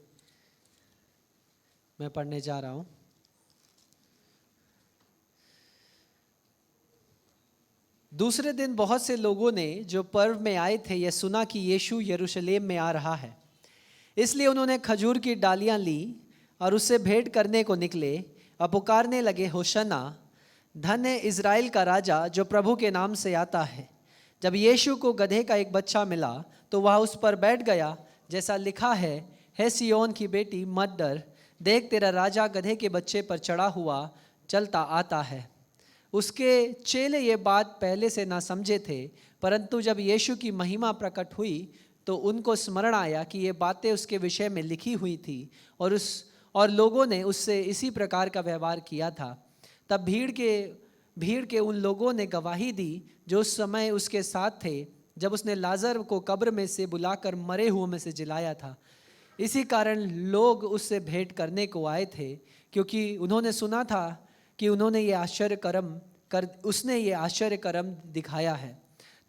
मैं पढ़ने जा रहा हूं। दूसरे दिन बहुत से लोगों ने जो पर्व में आए थे यह सुना कि यीशु यरूशलेम में आ रहा है, इसलिए उन्होंने खजूर की डालियां ली और उससे भेंट करने को निकले और पुकारने लगे, होशन्ना, धन्य है इज़राइल का राजा जो प्रभु के नाम से आता है। जब यीशु को गधे का एक बच्चा मिला तो वह उस पर बैठ गया, जैसा लिखा है, हे सियोन की बेटी मत डर, देख तेरा राजा गधे के बच्चे पर चढ़ा हुआ चलता आता है। उसके चेले ये बात पहले से ना समझे थे, परंतु जब यीशु की महिमा प्रकट हुई तो उनको स्मरण आया कि ये बातें उसके विषय में लिखी हुई थी और लोगों ने उससे इसी प्रकार का व्यवहार किया था। तब भीड़ के उन लोगों ने गवाही दी जो उस समय उसके साथ थे, जब उसने लाजर को कब्र में से बुलाकर मरे हुओं में से जिलाया था। इसी कारण लोग उससे भेंट करने को आए थे, क्योंकि उन्होंने सुना था कि उसने ये आश्चर्य कर्म दिखाया है।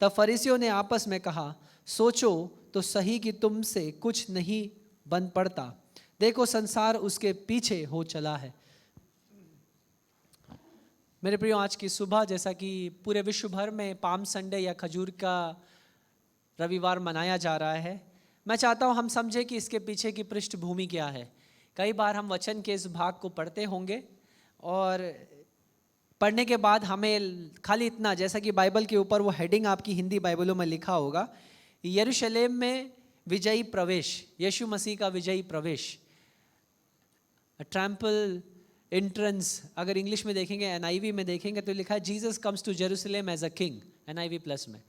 तब फरीसियों ने आपस में कहा, सोचो तो सही कि तुमसे कुछ नहीं बन पड़ता, देखो संसार उसके पीछे हो चला है। मेरे प्रियो, आज की सुबह जैसा कि पूरे विश्व भर में पाम संडे या खजूर का रविवार मनाया जा रहा है, मैं चाहता हूँ हम समझें कि इसके पीछे की पृष्ठभूमि क्या है। कई बार हम वचन के इस भाग को पढ़ते होंगे और पढ़ने के बाद हमें खाली इतना, जैसा कि बाइबल के ऊपर वो हेडिंग आपकी हिंदी बाइबलों में लिखा होगा, यरूशलेम में विजयी प्रवेश, यीशु मसीह का विजयी प्रवेश, ट्रैम्पल एंट्रेंस। अगर इंग्लिश में देखेंगे, NIV में देखेंगे तो लिखा है Jesus comes to Jerusalem as a king, NIV plus में,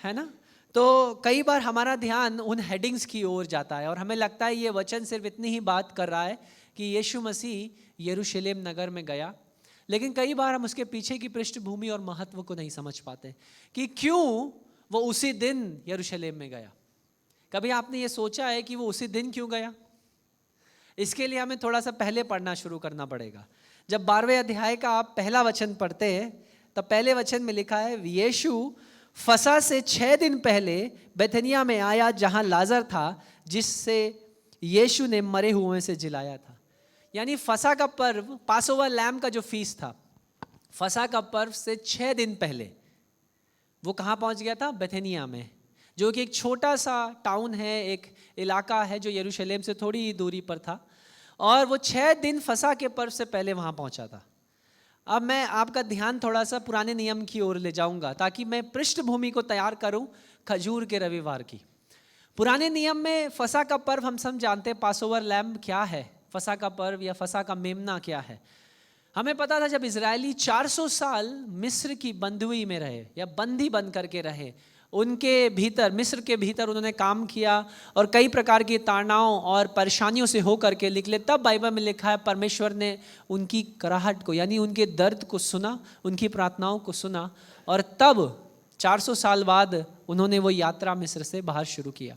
है ना। तो कई बार हमारा ध्यान उन हेडिंग्स की ओर जाता है और हमें लगता है ये वचन सिर्फ इतनी ही बात कर रहा है कि यीशु मसीह यरूशलेम नगर में गया, लेकिन कई बार हम उसके पीछे की पृष्ठभूमि और महत्व को नहीं समझ पाते कि क्यों वो उसी दिन यरूशलेम में गया। कभी आपने ये सोचा है कि वो उसी दिन क्यों गया? इसके लिए हमें थोड़ा सा पहले पढ़ना शुरू करना पड़ेगा। जब 12वें अध्याय का आप पहला वचन पढ़ते हैं तब पहले वचन में लिखा है, यीशु फसह से 6 दिन पहले बेथनिया में आया जहां लाजर था जिससे यीशु ने मरे हुए से जिलाया था। यानी फसह का पर्व, पासओवर लैम्ब का जो फीस्ट था, फसह का पर्व से 6 दिन पहले वो कहाँ पहुंच गया था? बेथनिया में, जो कि एक छोटा सा टाउन है, एक इलाका है जो यरूशलेम से थोड़ी ही दूरी पर था। और वो 6 दिन फसह के पर्व से पहले वहाँ पहुँचा था। अब मैं आपका ध्यान थोड़ा सा पुराने नियम की ओर ले जाऊंगा ताकि मैं पृष्ठभूमि को तैयार करूं खजूर के रविवार की। पुराने नियम में फसह का पर्व हम सब जानते हैं, पासओवर लैम्ब क्या है, फसह का पर्व या फसह का मेमना क्या है। हमें पता था जब इजरायली 400 साल मिस्र की बंधुई में रहे या बंदी बन करके रहे, उनके भीतर, मिस्र के भीतर उन्होंने काम किया और कई प्रकार की ताड़नाओं और परेशानियों से होकर के निकले, तब बाइबल में लिखा है परमेश्वर ने उनकी कराहट को यानी उनके दर्द को सुना, उनकी प्रार्थनाओं को सुना और तब 400 साल बाद उन्होंने वो यात्रा मिस्र से बाहर शुरू किया।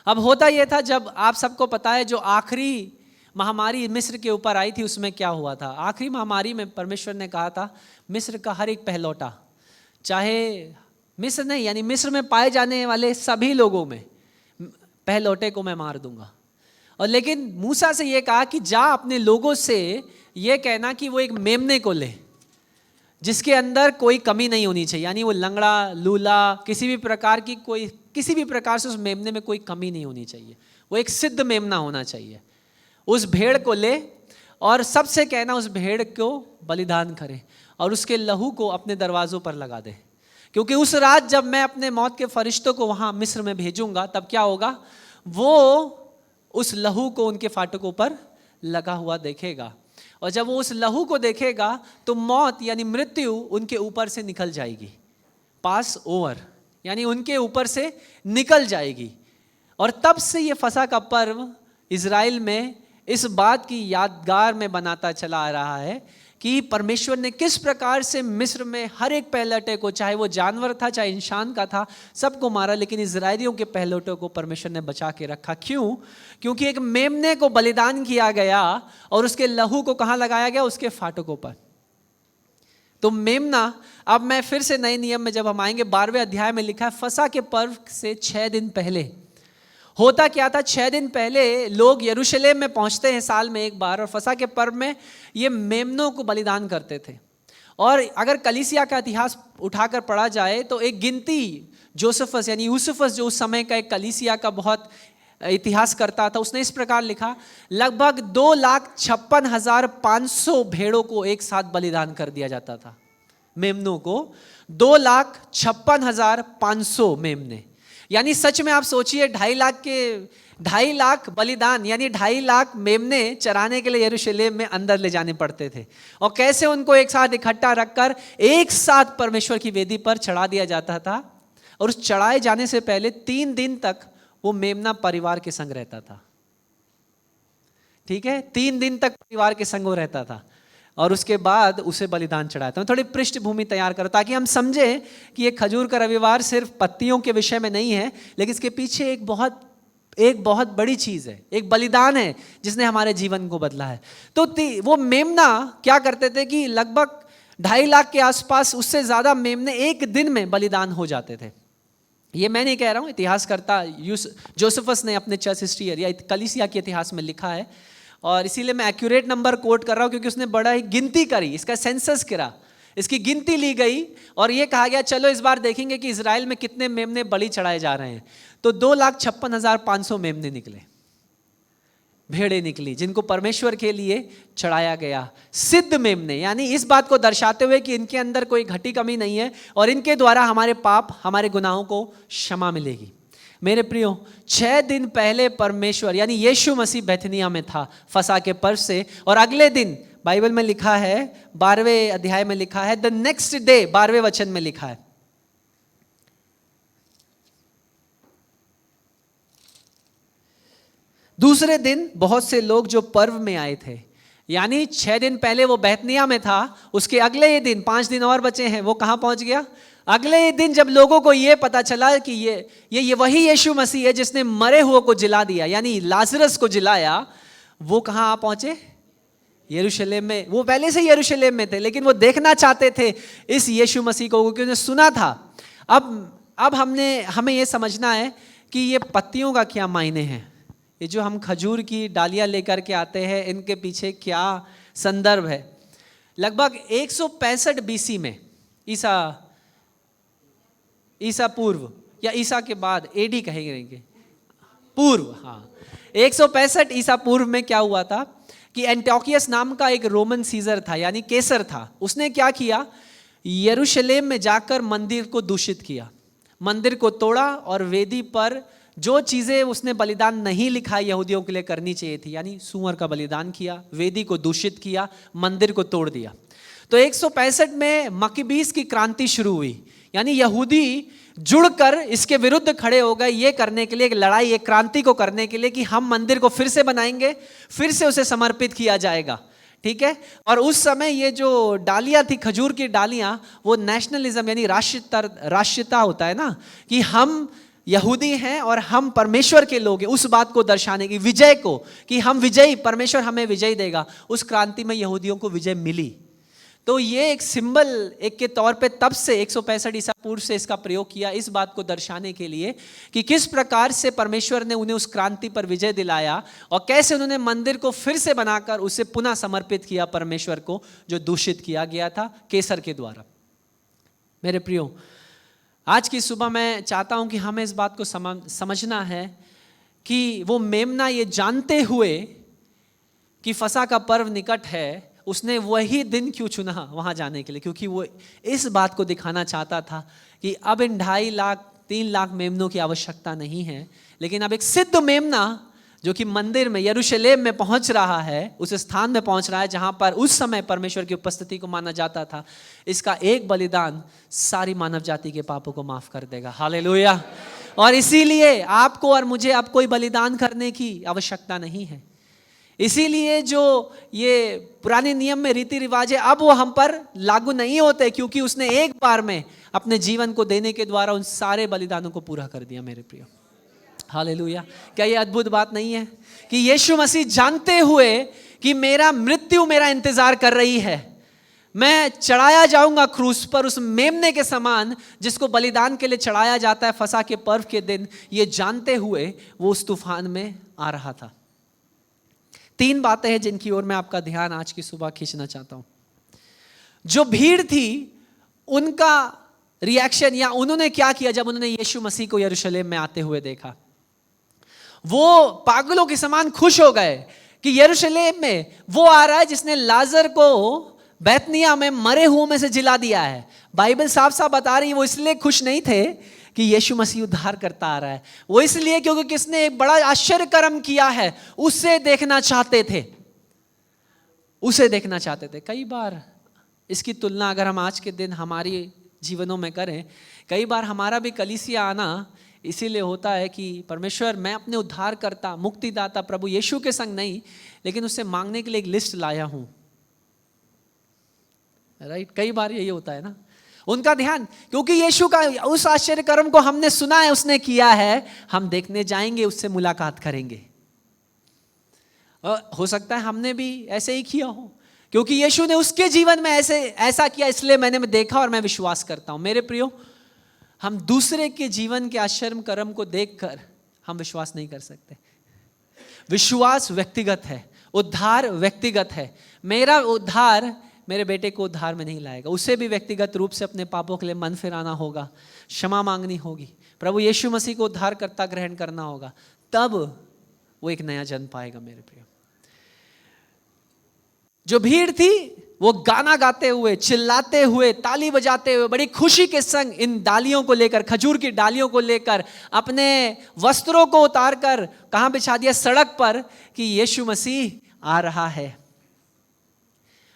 अब होता यह था, जब आप सबको पता है जो आखिरी महामारी मिस्र के ऊपर आई थी उसमें क्या हुआ था। आखिरी महामारी में परमेश्वर ने कहा था मिस्र का हर एक पहलौठा, चाहे मिस्र नहीं यानी मिस्र में पाए जाने वाले सभी लोगों में पहलौठे को मैं मार दूंगा। और लेकिन मूसा से ये कहा कि जा अपने लोगों से ये कहना कि वो एक मेमने को ले जिसके अंदर कोई कमी नहीं होनी चाहिए, यानी वो लंगड़ा लूला किसी भी प्रकार से उस मेमने में कोई कमी नहीं होनी चाहिए, वो एक सिद्ध मेमना होना चाहिए। उस भेड़ को ले और सबसे कहना उस भेड़ को बलिदान करे और उसके लहू को अपने दरवाजों पर लगा दे, क्योंकि उस रात जब मैं अपने मौत के फरिश्तों को वहां मिस्र में भेजूंगा तब क्या होगा, वो उस लहू को उनके फाटकों पर लगा हुआ देखेगा और जब वो उस लहू को देखेगा तो मौत यानी मृत्यु उनके ऊपर से निकल जाएगी, पास ओवर यानी उनके ऊपर से निकल जाएगी। और तब से ये फसह का पर्व इजराइल में इस बात की यादगार में बनाता चला आ रहा है कि परमेश्वर ने किस प्रकार से मिस्र में हर एक पहलौठे को, चाहे वो जानवर था चाहे इंसान का था, सबको मारा, लेकिन इजरायलियों के पहलौठों को परमेश्वर ने बचा के रखा। क्यों? क्योंकि एक मेमने को बलिदान किया गया और उसके लहू को कहाँ लगाया गया? उसके फाटकों पर। तो मेमना, अब मैं फिर से नए नियम में जब हम आएंगे 12वें अध्याय में लिखा है फसह के पर्व से 6 दिन पहले होता क्या था। 6 दिन पहले लोग यरूशलेम में पहुंचते हैं साल में एक बार और फसह के पर्व में ये मेमनों को बलिदान करते थे। और अगर कलीसिया का इतिहास उठाकर पढ़ा जाए तो एक गिनती जोसेफस यानी यूसुफस जो उस समय का एक कलीसिया का बहुत इतिहास करता था, उसने इस प्रकार लिखा, लगभग 2,56,500 भेड़ों को एक साथ बलिदान कर दिया जाता था। मेमनों को 2,56,500 मेमने, यानी सच में आप सोचिए 2.5 लाख बलिदान यानी 2.5 लाख मेमने चराने के लिए यरूशलेम में अंदर ले जाने पड़ते थे और कैसे उनको एक साथ इकट्ठा रखकर एक साथ परमेश्वर की वेदी पर चढ़ा दिया जाता था। और उस चढ़ाए जाने से पहले 3 दिन तक वो मेमना परिवार के संग रहता था। ठीक है, 3 दिन तक परिवार के संग वो रहता था और उसके बाद उसे बलिदान चढ़ाता हूं। थोड़ी पृष्ठभूमि तैयार करो ताकि हम समझे कि ये खजूर का रविवार सिर्फ पत्तियों के विषय में नहीं है, लेकिन इसके पीछे एक बहुत बड़ी चीज है, एक बलिदान है जिसने हमारे जीवन को बदला है। तो वो मेमना क्या करते थे कि लगभग 2.5 लाख के आसपास, उससे ज्यादा मेमने एक दिन में बलिदान हो जाते थे। ये मैं नहीं कह रहा हूं, इतिहासकर्ता जोसेफस ने अपने चर्च हिस्ट्री या कलीसिया के इतिहास में लिखा है और इसीलिए मैं एक्यूरेट नंबर कोट कर रहा हूं क्योंकि उसने बड़ा ही गिनती करी, इसका सेंसस करा, इसकी गिनती ली गई और ये कहा गया चलो इस बार देखेंगे कि इजराइल में कितने मेमने बलि चढ़ाए जा रहे हैं। तो 2,56,500 मेमने निकले, भेड़े निकली जिनको परमेश्वर के लिए चढ़ाया गया, सिद्ध मेमने, यानी इस बात को दर्शाते हुए कि इनके अंदर कोई घटी कमी नहीं है और इनके द्वारा हमारे पाप, हमारे गुनाहों को क्षमा मिलेगी। मेरे प्रियो, 6 दिन पहले परमेश्वर यानी यीशु मसीह बेथनिया में था फसह के पर्व से, और अगले दिन बाइबल में लिखा है 12वें अध्याय में लिखा है, द नेक्स्ट डे 12वें वचन में लिखा है, दूसरे दिन बहुत से लोग जो पर्व में आए थे यानी 6 दिन पहले वो बैतनिया में था, उसके अगले ही दिन 5 दिन और बचे हैं, वो कहाँ पहुंच गया? अगले ही दिन जब लोगों को ये पता चला कि ये वही यीशु मसीह है जिसने मरे हुए को जिला दिया, यानी लाजरस को जिलाया, वो कहाँ पहुंचे? यरूशलेम में। वो पहले से यरूशलेम में थे, लेकिन वो देखना चाहते थे इस यीशु मसीह को, क्योंकि उन्होंने सुना था। अब हमें ये समझना है कि ये पत्तियों का क्या मायने हैं। ये जो हम खजूर की डालियां लेकर के आते हैं, इनके पीछे क्या संदर्भ है? लगभग 165 बीसी में, ईसा पूर्व या ईसा के बाद, एडी कहेंगे, पूर्व, हाँ, 165 ईसा पूर्व में क्या हुआ था कि एंटियोखियस नाम का एक रोमन सीजर था, यानी केसर था। उसने क्या किया? यरूशलेम में जाकर मंदिर को दूषित किया, मंदिर को तोड़ा और वेदी पर जो चीज़ें उसने बलिदान नहीं लिखा यहूदियों के लिए करनी चाहिए थी, यानी सूअर का बलिदान किया, वेदी को दूषित किया, मंदिर को तोड़ दिया। तो 165 में मकबीस की क्रांति शुरू हुई, यानी यहूदी जुड़कर इसके विरुद्ध खड़े हो गए, ये करने के लिए एक लड़ाई, एक क्रांति को करने के लिए कि हम मंदिर को फिर से बनाएंगे, फिर से उसे समर्पित किया जाएगा, ठीक है। और उस समय ये जो डालियां थी, खजूर की डालियां, वो नेशनलिज्म यानी राष्ट्रीयता होता है ना, कि हम यहूदी हैं और हम परमेश्वर के लोग हैं, उस बात को दर्शाने की, विजय को, कि हम विजयी, परमेश्वर हमें विजय देगा। उस क्रांति में यहूदियों को विजय मिली। तो ये एक सिंबल एक के तौर पे तब से 165 ईसा पूर्व से इसका प्रयोग किया, इस बात को दर्शाने के लिए कि किस प्रकार से परमेश्वर ने उन्हें उस क्रांति पर विजय दिलाया और कैसे उन्होंने मंदिर को फिर से बनाकर उसे पुनः समर्पित किया परमेश्वर को, जो दूषित किया गया था केसर के द्वारा। मेरे प्रियो, आज की सुबह मैं चाहता हूं कि हमें इस बात को समझना है कि वो मेमना ये जानते हुए कि फसह का पर्व निकट है, उसने वही दिन क्यों चुना वहां जाने के लिए? क्योंकि वो इस बात को दिखाना चाहता था कि अब इन 2.5 लाख 3 लाख मेमनों की आवश्यकता नहीं है, लेकिन अब एक सिद्ध मेमना जो कि मंदिर में यरूशलेम में पहुंच रहा है, उस स्थान में पहुंच रहा है जहां पर उस समय परमेश्वर की उपस्थिति को माना जाता था, इसका एक बलिदान सारी मानव जाति के पापों को माफ कर देगा। हालेलुया। और इसीलिए आपको और मुझे अब कोई बलिदान करने की आवश्यकता नहीं है। इसीलिए जो ये पुराने नियम में रीति रिवाज है, अब वो हम पर लागू नहीं होते, क्योंकि उसने एक बार में अपने जीवन को देने के द्वारा उन सारे बलिदानों को पूरा कर दिया। मेरे प्रिय, हालेलुया। क्या ये अद्भुत बात नहीं है कि यीशु मसीह जानते हुए कि मेरा मृत्यु मेरा इंतजार कर रही है, मैं चढ़ाया जाऊंगा क्रूस पर उस मेमने के समान जिसको बलिदान के लिए चढ़ाया जाता है फसह के पर्व के दिन, ये जानते हुए वो उस तूफान में आ रहा था। 3 बातें हैं जिनकी ओर मैं आपका ध्यान आज की सुबह खींचना चाहता हूं। जो भीड़ थी उनका रिएक्शन, या उन्होंने क्या किया जब उन्होंने यीशु मसीह को यरूशलेम में आते हुए देखा। वो पागलों के समान खुश हो गए कि यरूशलेम में वो आ रहा है जिसने लाजर को बैतनिया में मरे हुओं में से जिला दिया है। बाइबल साफ साफ बता रही है वो इसलिए खुश नहीं थे कि यीशु मसीह उद्धार करता आ रहा है, वो इसलिए क्योंकि किसने एक बड़ा आश्चर्य कर्म किया है, उसे देखना चाहते थे, उसे देखना चाहते थे। कई बार इसकी तुलना अगर हम आज के दिन हमारी जीवनों में करें, कई बार हमारा भी कलीसिया आना इसीलिए होता है कि परमेश्वर, मैं अपने उद्धार करता मुक्तिदाता प्रभु यीशु के संग नहीं, लेकिन उससे मांगने के लिए एक लिस्ट लाया हूं। राइट, कई बार यही होता है ना। उनका ध्यान, क्योंकि यीशु का उस आश्चर्य कर्म को हमने सुना है, उसने किया है, हम देखने जाएंगे, उससे मुलाकात करेंगे। हो सकता है हमने भी ऐसे ही किया हो, क्योंकि यीशु ने उसके जीवन में ऐसा किया, इसलिए मैंने देखा और मैं विश्वास करता हूं। मेरे प्रियो, हम दूसरे के जीवन के आश्चर्य कर्म को देखकर हम विश्वास नहीं कर सकते। विश्वास व्यक्तिगत है, उद्धार व्यक्तिगत है। मेरा उद्धार मेरे बेटे को उद्धार में नहीं लाएगा, उसे भी व्यक्तिगत रूप से अपने पापों के लिए मन फिराना होगा, क्षमा मांगनी होगी, प्रभु यीशु मसीह को उद्धार करता ग्रहण करना होगा, तब वो एक नया जन्म पाएगा। मेरे प्रिय, जो भीड़ थी वो गाना गाते हुए, चिल्लाते हुए, ताली बजाते हुए, बड़ी खुशी के संग इन डालियों को लेकर, खजूर की डालियों को लेकर, अपने वस्त्रों को उतारकर कहां बिछा दिया? सड़क पर, कि यीशु मसीह आ रहा है।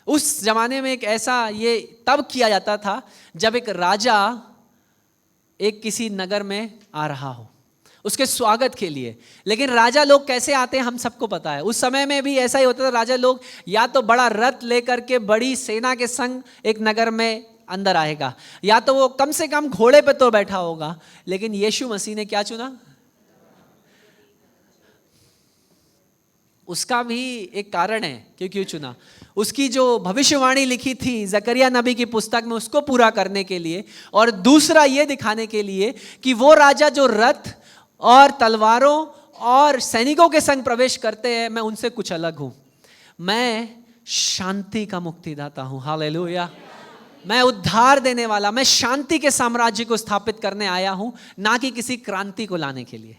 उस जमाने में एक ऐसा ये तब किया जाता था जब एक राजा एक किसी नगर में आ रहा हो उसके स्वागत के लिए। लेकिन राजा लोग कैसे आते हैं हम सबको पता है। उस समय में भी ऐसा ही होता था, राजा लोग या तो बड़ा रथ लेकर के बड़ी सेना के संग एक नगर में अंदर आएगा, या तो वो कम से कम घोड़े पे तो बैठा होगा। लेकिन यीशु मसीह ने क्या चुना? उसका भी एक कारण है कि क्यों चुना। उसकी जो भविष्यवाणी लिखी थी जकरिया नबी की पुस्तक में, उसको पूरा करने के लिए, और दूसरा ये दिखाने के लिए कि वो राजा जो रथ और तलवारों और सैनिकों के संग प्रवेश करते हैं, मैं उनसे कुछ अलग हूं। मैं शांति का मुक्तिदाता हूं। हालेलुया। मैं उद्धार देने वाला, मैं शांति के साम्राज्य को स्थापित करने आया हूं, ना कि किसी क्रांति को लाने के लिए।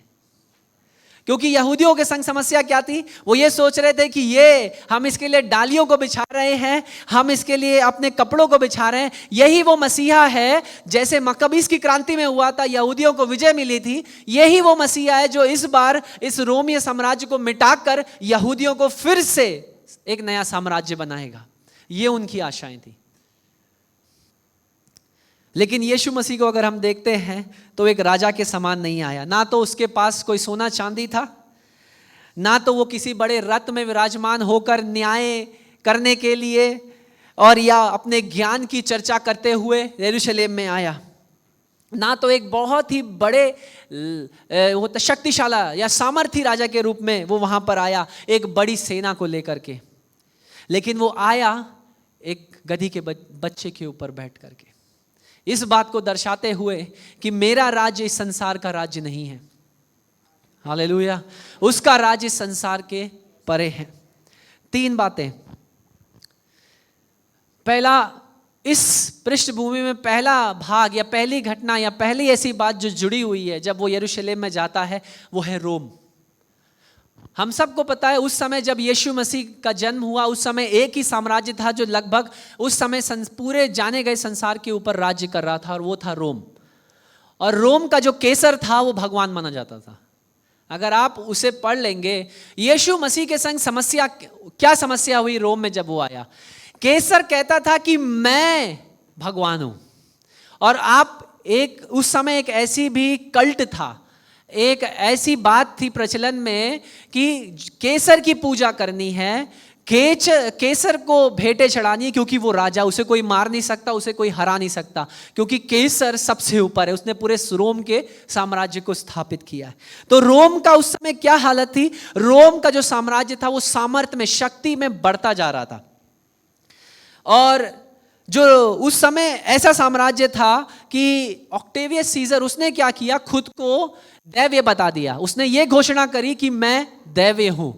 क्योंकि यहूदियों के संग समस्या क्या थी? वो ये सोच रहे थे कि ये हम इसके लिए डालियों को बिछा रहे हैं, हम इसके लिए अपने कपड़ों को बिछा रहे हैं, यही वो मसीहा है। जैसे मकबीस की क्रांति में हुआ था, यहूदियों को विजय मिली थी, यही वो मसीहा है जो इस बार इस रोमीय साम्राज्य को मिटाकर यहूदियों को फिर से एक नया साम्राज्य बनाएगा। ये उनकी आशाएं थी। लेकिन यीशु मसीह को अगर हम देखते हैं तो एक राजा के समान नहीं आया। ना तो उसके पास कोई सोना चांदी था, ना तो वो किसी बड़े रथ में विराजमान होकर न्याय करने के लिए और या अपने ज्ञान की चर्चा करते हुए यरूशलेम में आया, ना तो एक बहुत ही बड़े वो शक्तिशाला या सामर्थी राजा के रूप में वो वहां पर आया एक बड़ी सेना को लेकर के। लेकिन वो आया एक गधी के बच्चे के ऊपर बैठ करके, इस बात को दर्शाते हुए कि मेरा राज्य इस संसार का राज्य नहीं है। हालेलुया। उसका राज्य इस संसार के परे है। 3 बातें। पहला, इस पृष्ठभूमि में पहला भाग या पहली घटना या पहली ऐसी बात जो जुड़ी हुई है जब वो यरूशलेम में जाता है, वो है रोम। हम सबको पता है उस समय जब यीशु मसीह का जन्म हुआ, उस समय एक ही साम्राज्य था जो लगभग उस समय पूरे जाने गए संसार के ऊपर राज्य कर रहा था, और वो था रोम। और रोम का जो केसर था वो भगवान माना जाता था। अगर आप उसे पढ़ लेंगे, यीशु मसीह के संग समस्या क्या समस्या हुई रोम में जब वो आया। केसर कहता था कि मैं भगवान हूं, और आप उस समय एक ऐसी भी कल्ट था, एक ऐसी बात थी प्रचलन में कि केसर की पूजा करनी है, केसर को भेंटें चढ़ानी है, क्योंकि वो राजा, उसे कोई मार नहीं सकता, उसे कोई हरा नहीं सकता, क्योंकि केसर सबसे ऊपर है, उसने पूरे रोम के साम्राज्य को स्थापित किया है। तो रोम का उस समय क्या हालत थी? रोम का जो साम्राज्य था वो सामर्थ्य में, शक्ति में बढ़ता जा रहा था। और जो उस समय ऐसा साम्राज्य था कि ऑक्टेवियस सीजर, उसने क्या किया? खुद को दैव्य बता दिया। उसने ये घोषणा करी कि मैं दैव्य हूं।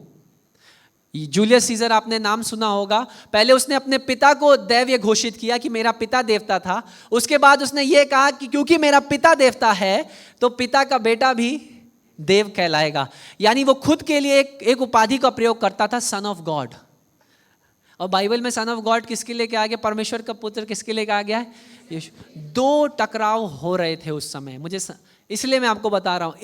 जूलियस सीजर आपने नाम सुना होगा। पहले उसने अपने पिता को दैव्य घोषित किया कि मेरा पिता देवता था। उसके बाद उसने ये कहा कि क्योंकि मेरा पिता देवता है तो पिता का बेटा भी देव कहलाएगा। यानी वो खुद के लिए एक उपाधि का प्रयोग करता था, सन ऑफ गॉड। और बाइबल में सन ऑफ गॉड किसके लिए क्या आ गया? परमेश्वर का पुत्र किसके लिए आ गया है? यीशु। 2 टकराव हो रहे थे उस समय, इसलिए मैं आपको बता रहा हूं।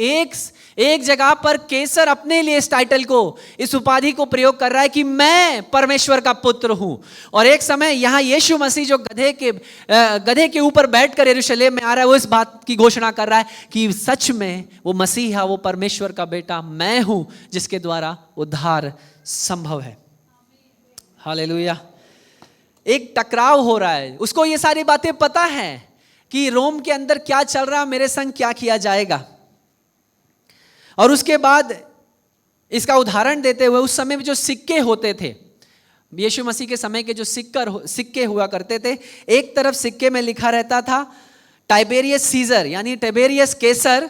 एक जगह पर केसर अपने लिए इस टाइटल को, इस उपाधि को प्रयोग कर रहा है कि मैं परमेश्वर का पुत्र हूं, और एक समय यहां यीशु मसीह जो गधे के ऊपर बैठकर यरूशलेम में आ रहा है, वो इस बात की घोषणा कर रहा है कि सच में वो मसीहा, वो परमेश्वर का बेटा मैं हूं, जिसके द्वारा उद्धार संभव है। हालेलुया। एक टकराव हो रहा है, उसको ये सारी बातें पता है कि रोम के अंदर क्या चल रहा है, मेरे संग क्या किया जाएगा। और उसके बाद इसका उदाहरण देते हुए, उस समय में जो सिक्के होते थे, यीशु मसीह के समय के जो सिक्के हुआ करते थे, एक तरफ सिक्के में लिखा रहता था टाइबेरियस सीजर, यानी टाइबेरियस केसर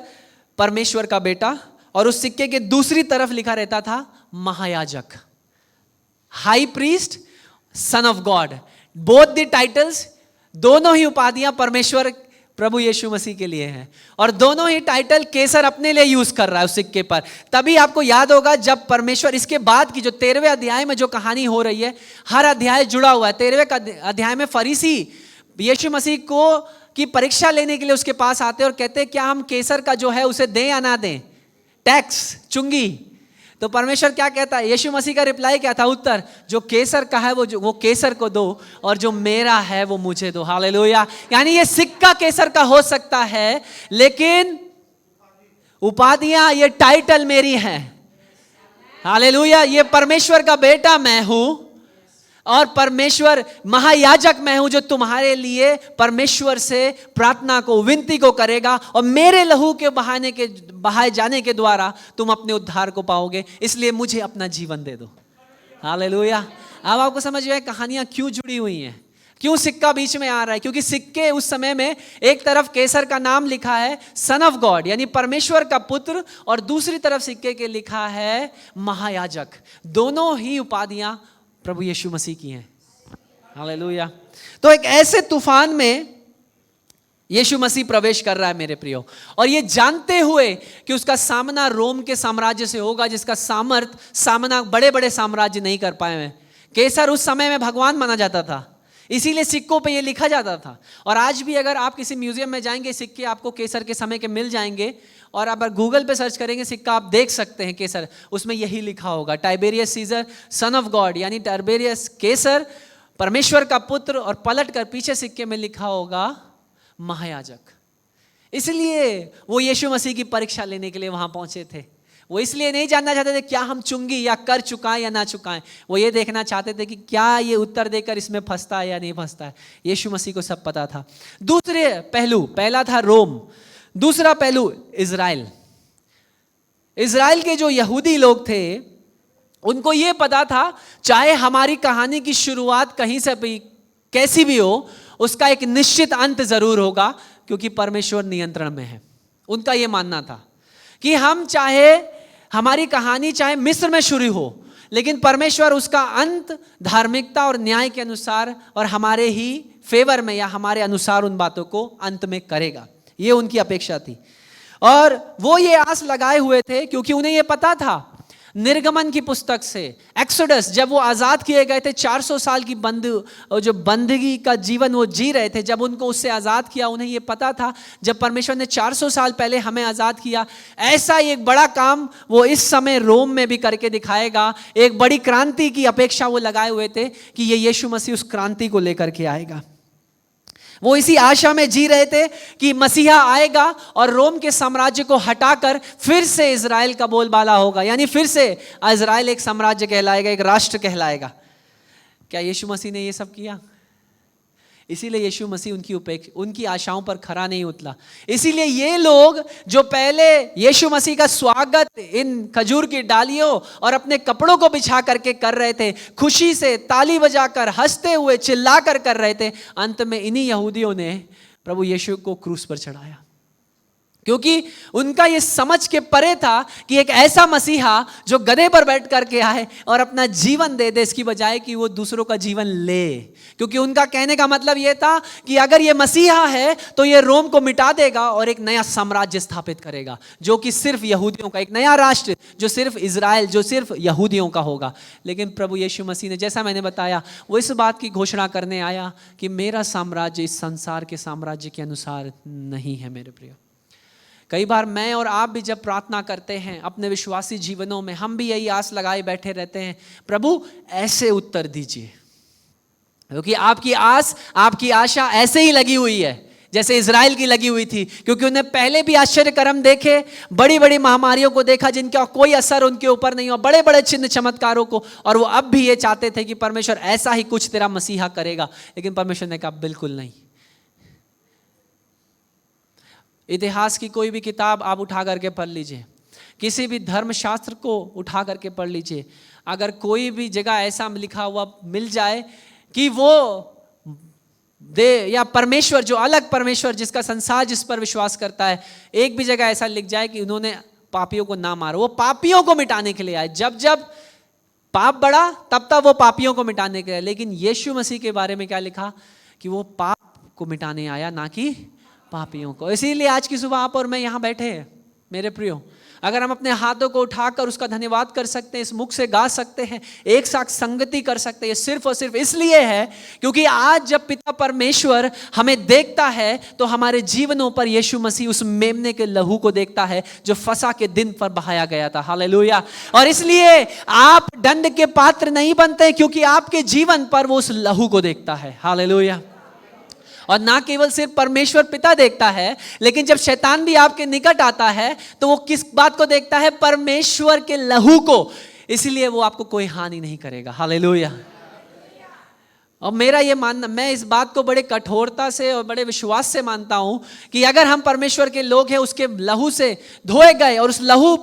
परमेश्वर का बेटा, और उस सिक्के के दूसरी तरफ लिखा रहता था महायाजक, high priest, son of God. Both the titles, दोनों ही उपाधियां परमेश्वर प्रभु यीशु मसीह के लिए हैं, और दोनों ही टाइटल केसर अपने लिए यूज कर रहा है उस सिक्के पर। तभी आपको याद होगा जब परमेश्वर, इसके बाद की जो 13वें अध्याय में जो कहानी हो रही है, हर अध्याय जुड़ा हुआ है। 13वें अध्याय में फरीसी यीशु मसीह को की परीक्षा लेने के लिए उसके पास आते हैं और कहते हैं क्या हम केसर का जो है उसे दें या ना दें, टैक्स, चुंगी। तो परमेश्वर क्या कहता है? यीशु मसीह का रिप्लाई क्या था? उत्तर, जो केसर का है वो केसर को दो, और जो मेरा है वो मुझे दो। हालेलुया। यानी ये सिक्का केसर का हो सकता है, लेकिन उपाधियां, ये टाइटल मेरी है। हालेलुया। ये परमेश्वर का बेटा मैं हूं और परमेश्वर महायाजक मैं हूं, जो तुम्हारे लिए परमेश्वर से प्रार्थना को, विनती को करेगा, और मेरे लहू के बहाए जाने के द्वारा तुम अपने उद्धार को पाओगे। इसलिए मुझे अपना जीवन दे दो। हालेलुया। अब आपको समझ में कहानियां क्यों जुड़ी हुई हैं, क्यों सिक्का बीच में आ रहा है? क्योंकि सिक्के उस समय में एक तरफ कैसर का नाम लिखा है सन ऑफ गॉड, यानी परमेश्वर का पुत्र, और दूसरी तरफ सिक्के के लिखा है महायाजक। दोनों ही उपाधियां प्रभु यीशु मसीह की हैं। हालेलुया। तो एक ऐसे तूफान में यीशु मसीह प्रवेश कर रहा है मेरे प्रियो, और ये जानते हुए कि उसका सामना रोम के साम्राज्य से होगा, जिसका सामना बड़े बड़े साम्राज्य नहीं कर पाए हैं। कैसर उस समय में भगवान माना जाता था, इसीलिए सिक्कों पे ये लिखा जाता था। और आज भी अगर आप किसी म्यूजियम में जाएंगे, सिक्के आपको कैसर के समय के मिल जाएंगे, और अगर गूगल पे सर्च करेंगे सिक्का आप देख सकते हैं कैसर, उसमें यही लिखा होगा, Tiberius scissor son of God, यानी टाइबेरियस कैसर परमेश्वर का पुत्र, और पलट कर पीछे सिक्के में लिखा होगा महायाजक। इसलिए वो यीशु मसीह की परीक्षा लेने के लिए वहां पहुंचे थे। वो इसलिए नहीं जानना चाहते थे क्या हम चुंगी या कर चुकाएं या ना चुकाएं, वो ये देखना चाहते थे कि क्या ये उत्तर देकर इसमें फंसता है या नहीं फंसता है। यीशु मसीह को सब पता था। दूसरे पहलू, पहला था रोम, दूसरा पहलू इजराइल। इजराइल के जो यहूदी लोग थे, उनको ये पता था चाहे हमारी कहानी की शुरुआत कहीं से भी कैसी भी हो, उसका एक निश्चित अंत जरूर होगा, क्योंकि परमेश्वर नियंत्रण में है। उनका ये मानना था कि हम चाहे हमारी कहानी चाहे मिस्र में शुरू हो, लेकिन परमेश्वर उसका अंत धार्मिकता और न्याय के अनुसार और हमारे ही फेवर में या हमारे अनुसार उन बातों को अंत में करेगा। ये उनकी अपेक्षा थी, और वो ये आस लगाए हुए थे, क्योंकि उन्हें ये पता था निर्गमन की पुस्तक से, एक्सोडस, जब वो आज़ाद किए गए थे, 400 साल की जो बंदगी का जीवन वो जी रहे थे, जब उनको उससे आज़ाद किया, उन्हें ये पता था जब परमेश्वर ने 400 साल पहले हमें आज़ाद किया, ऐसा ही एक बड़ा काम वो इस समय रोम में भी करके दिखाएगा। एक बड़ी क्रांति की अपेक्षा वो लगाए हुए थे कि ये यीशु मसीह उस क्रांति को लेकर के आएगा। वो इसी आशा में जी रहे थे कि मसीहा आएगा और रोम के साम्राज्य को हटाकर फिर से इजराइल का बोलबाला होगा, यानी फिर से इजराइल एक साम्राज्य कहलाएगा, एक राष्ट्र कहलाएगा। क्या यीशु मसीह ने ये सब किया? इसीलिए यीशु मसीह उनकी आशाओं पर खरा नहीं उतरा। इसीलिए ये लोग जो पहले यीशु मसीह का स्वागत इन खजूर की डालियों और अपने कपड़ों को बिछा करके कर रहे थे, खुशी से ताली बजाकर, हंसते हुए, चिल्लाकर कर रहे थे, अंत में इन्हीं यहूदियों ने प्रभु यीशु को क्रूस पर चढ़ाया, क्योंकि उनका ये समझ के परे था कि एक ऐसा मसीहा जो गधे पर बैठ करके आए और अपना जीवन दे दे, इसकी बजाय कि वो दूसरों का जीवन ले। क्योंकि उनका कहने का मतलब ये था कि अगर ये मसीहा है तो ये रोम को मिटा देगा और एक नया साम्राज्य स्थापित करेगा, जो कि सिर्फ यहूदियों का, एक नया राष्ट्र जो सिर्फ इजराइल, जो सिर्फ यहूदियों का होगा। लेकिन प्रभु यीशु मसीह ने, जैसा मैंने बताया, वो इस बात की घोषणा करने आया कि मेरा साम्राज्य इस संसार के साम्राज्य के अनुसार नहीं है। मेरे प्रिय, कई बार मैं और आप भी जब प्रार्थना करते हैं अपने विश्वासी जीवनों में, हम भी यही आस लगाए बैठे रहते हैं, प्रभु ऐसे उत्तर दीजिए, क्योंकि आपकी आस, आपकी आशा ऐसे ही लगी हुई है जैसे इजराइल की लगी हुई थी। क्योंकि उन्हें पहले भी आश्चर्य कर्म देखे, बड़ी बड़ी महामारियों को देखा जिनका कोई असर उनके ऊपर नहीं हो, बड़े बड़े चिन्ह चमत्कारों को, और वो अब भी ये चाहते थे कि परमेश्वर ऐसा ही कुछ तेरा मसीहा करेगा। लेकिन परमेश्वर ने कहा बिल्कुल नहीं। इतिहास की कोई भी किताब आप उठा करके पढ़ लीजिए, किसी भी धर्मशास्त्र को उठा करके पढ़ लीजिए, अगर कोई भी जगह ऐसा लिखा हुआ मिल जाए कि वो दे या परमेश्वर, जो अलग परमेश्वर जिसका संसार जिस पर विश्वास करता है, एक भी जगह ऐसा लिख जाए कि उन्होंने पापियों को ना मारा, वो पापियों को मिटाने के लिए आए। जब जब पाप बढ़ा तब तब वो पापियों को मिटाने के लिए। लेकिन यीशु मसीह के बारे में क्या लिखा कि वो पाप को मिटाने आया, ना कि पापियों को। इसीलिए आज की सुबह आप और मैं यहाँ बैठे हैं मेरे प्रियो। अगर हम अपने हाथों को उठाकर उसका धन्यवाद कर सकते हैं, इस मुख से गा सकते हैं, एक साथ संगति कर सकते हैं, सिर्फ और सिर्फ इसलिए है क्योंकि आज जब पिता परमेश्वर हमें देखता है तो हमारे जीवनों पर यीशु मसीह उस मेमने के लहू को देखता है जो फसह के दिन पर बहाया गया था। हालेलुया। और इसलिए आप दंड के पात्र नहीं बनते क्योंकि आपके जीवन पर वो उस लहू को देखता है। हालेलुया। और ना केवल सिर्फ परमेश्वर पिता देखता है, लेकिन जब शैतान भी आपके निकट आता है तो वो किस बात को देखता है? परमेश्वर के लहू को। इसीलिए वो आपको कोई हानि नहीं करेगा। हालेलुया। और मेरा ये मानना, मैं इस बात को बड़े कठोरता से और बड़े विश्वास से मानता हूं कि अगर हम परमेश्वर के लोग हैं, उसके लहू से धोए गए और उस लहू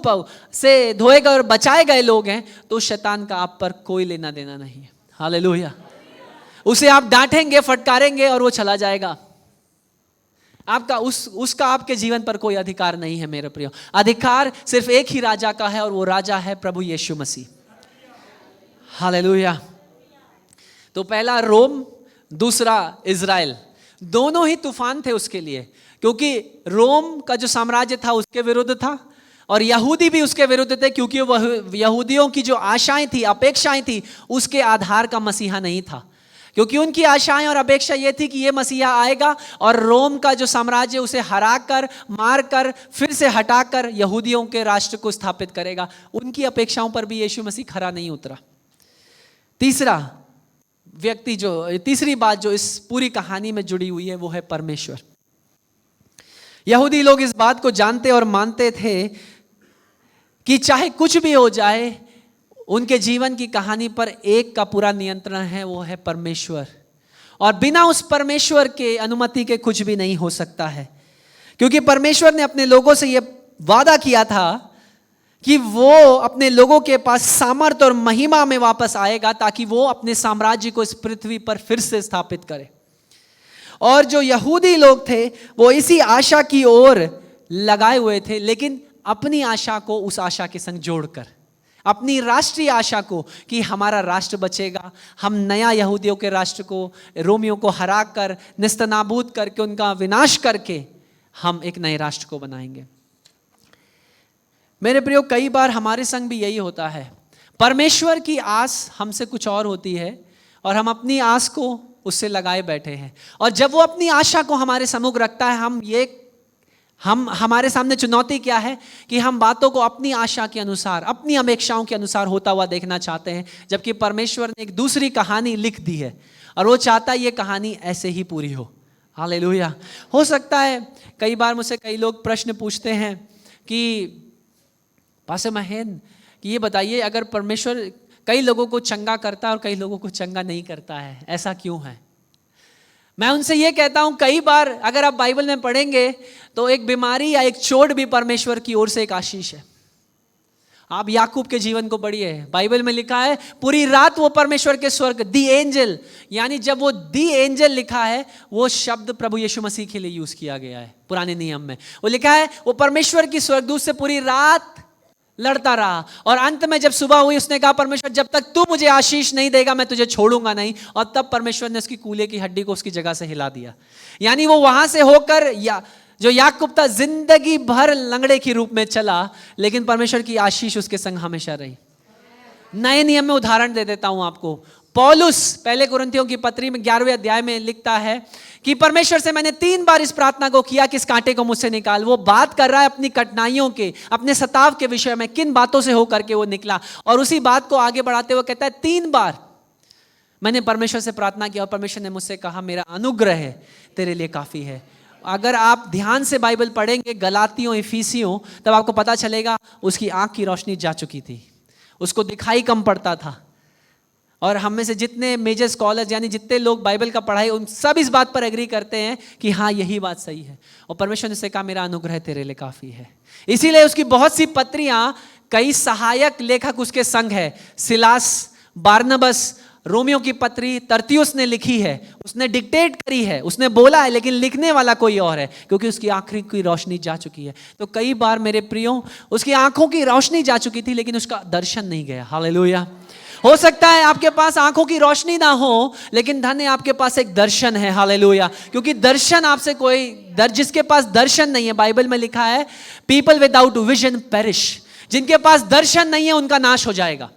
से धोए गए और बचाए गए लोग हैं, तो शैतान का आप पर कोई लेना देना नहीं है। हालेलुया। उसे आप डांटेंगे, फटकारेंगे और वो चला जाएगा। आपका उसका आपके जीवन पर कोई अधिकार नहीं है मेरे प्रियो। अधिकार सिर्फ एक ही राजा का है और वो राजा है प्रभु यीशु मसीह। हालेलुया। तो पहला रोम, दूसरा इज़राइल, दोनों ही तूफान थे उसके लिए, क्योंकि रोम का जो साम्राज्य था उसके विरुद्ध था और यहूदी भी उसके विरुद्ध थे, क्योंकि वह यहूदियों की जो आशाएं थी, अपेक्षाएं थी, उसके आधार का मसीहा नहीं था। क्योंकि उनकी आशाएं और अपेक्षा यह थी कि ये मसीहा आएगा और रोम का जो साम्राज्य उसे हराकर, मारकर, फिर से हटाकर यहूदियों के राष्ट्र को स्थापित करेगा। उनकी अपेक्षाओं पर भी यीशु मसीह खरा नहीं उतरा। तीसरी बात जो इस पूरी कहानी में जुड़ी हुई है वो है परमेश्वर। यहूदी लोग इस बात को जानते और मानते थे कि चाहे कुछ भी हो जाए, उनके जीवन की कहानी पर एक का पूरा नियंत्रण है, वो है परमेश्वर। और बिना उस परमेश्वर के अनुमति के कुछ भी नहीं हो सकता है, क्योंकि परमेश्वर ने अपने लोगों से यह वादा किया था कि वो अपने लोगों के पास सामर्थ और महिमा में वापस आएगा, ताकि वो अपने साम्राज्य को इस पृथ्वी पर फिर से स्थापित करे। और जो यहूदी लोग थे वो इसी आशा की ओर लगाए हुए थे, लेकिन अपनी आशा को उस आशा के संग जोड़कर, अपनी राष्ट्रीय आशा को कि हमारा राष्ट्र बचेगा, हम नया यहूदियों के राष्ट्र को, रोमियों को हरा कर, निस्तनाबूद करके, उनका विनाश करके हम एक नए राष्ट्र को बनाएंगे। मेरे प्रियो, कई बार हमारे संग भी यही होता है। परमेश्वर की आस हमसे कुछ और होती है और हम अपनी आस को उससे लगाए बैठे हैं, और जब वो अपनी आशा को हमारे सम्मुख रखता है, हमारे सामने चुनौती क्या है कि हम बातों को अपनी आशा के अनुसार, अपनी अपेक्षाओं के अनुसार होता हुआ देखना चाहते हैं, जबकि परमेश्वर ने एक दूसरी कहानी लिख दी है और वो चाहता है ये कहानी ऐसे ही पूरी हो। हालेलुया। हो सकता है कई बार मुझसे कई लोग प्रश्न पूछते हैं कि पास्टर महेंद्र, कि ये बताइए, अगर परमेश्वर कई लोगों को चंगा करता है और कई लोगों को चंगा नहीं करता है, ऐसा क्यों है? मैं उनसे ये कहता हूं, कई बार अगर आप बाइबल में पढ़ेंगे तो एक बीमारी या एक चोट भी परमेश्वर की ओर से एक आशीष है। आप याकूब के जीवन को पढ़िए, बाइबल में लिखा है पूरी रात वो परमेश्वर के स्वर्ग, दी एंजल, यानी जब वो दी एंजल लिखा है, वो शब्द प्रभु यीशु मसीह के लिए यूज किया गया है पुराने नियम में। वो लिखा है वो परमेश्वर की स्वर्गदूत से पूरी रात लड़ता रहा और अंत में जब सुबह हुई उसने कहा, परमेश्वर जब तक तू मुझे आशीष नहीं देगा मैं तुझे छोड़ूंगा नहीं। और तब परमेश्वर ने उसकी कूल्हे की हड्डी को उसकी जगह से हिला दिया। यानी वो वहां से होकर जो याकूब था जिंदगी भर लंगड़े के रूप में चला, लेकिन परमेश्वर की आशीष उसके संग हमेशा रही। नए नियम में उदाहरण दे देता हूं आपको। पौलुस पहले कुरिन्थियों की पत्री में 11वें अध्याय में लिखता है कि परमेश्वर से मैंने 3 बार इस प्रार्थना को किया कि इस कांटे को मुझसे निकाल। वो बात कर रहा है अपनी कठिनाइयों के, अपने सताव के विषय में, किन बातों से होकर के वो निकला, और उसी बात को आगे बढ़ाते हुए कहता है 3 बार मैंने परमेश्वर से प्रार्थना किया और परमेश्वर ने मुझसे कहा मेरा अनुग्रह तेरे लिए काफी है। अगर आप ध्यान से बाइबल पढ़ेंगे, गलातियों, इफिसियों, तब आपको पता चलेगा उसकी आंख की रोशनी जा चुकी थी, उसको दिखाई कम पड़ता था। और हम में से जितने मेजर स्कॉलर्स यानी जितने लोग बाइबल का पढ़ाई, उन सब इस बात पर एग्री करते हैं कि हाँ यही बात सही है। और परमेश्वर ने से कहा मेरा अनुग्रह तेरे लिए काफी है। इसीलिए उसकी बहुत सी पत्रियां कई सहायक लेखक उसके संग है। सिलास, बारनबस, रोमियो की पत्री तरतियुस ने लिखी है, उसने डिक्टेट करी है, उसने बोला है, लेकिन लिखने वाला कोई और है, क्योंकि उसकी आंखों की रोशनी जा चुकी है। तो कई बार मेरे प्रियो, उसकी आंखों की रोशनी जा चुकी थी लेकिन उसका दर्शन नहीं गया। हालेलुया। हो सकता है आपके पास आंखों की रोशनी ना हो, लेकिन धन्य आपके पास एक दर्शन है। हालेलुया। क्योंकि दर्शन आपसे जिसके पास दर्शन नहीं है, बाइबल में लिखा है पीपल विदाउट विजन पेरिश, जिनके पास दर्शन नहीं है उनका नाश हो जाएगा।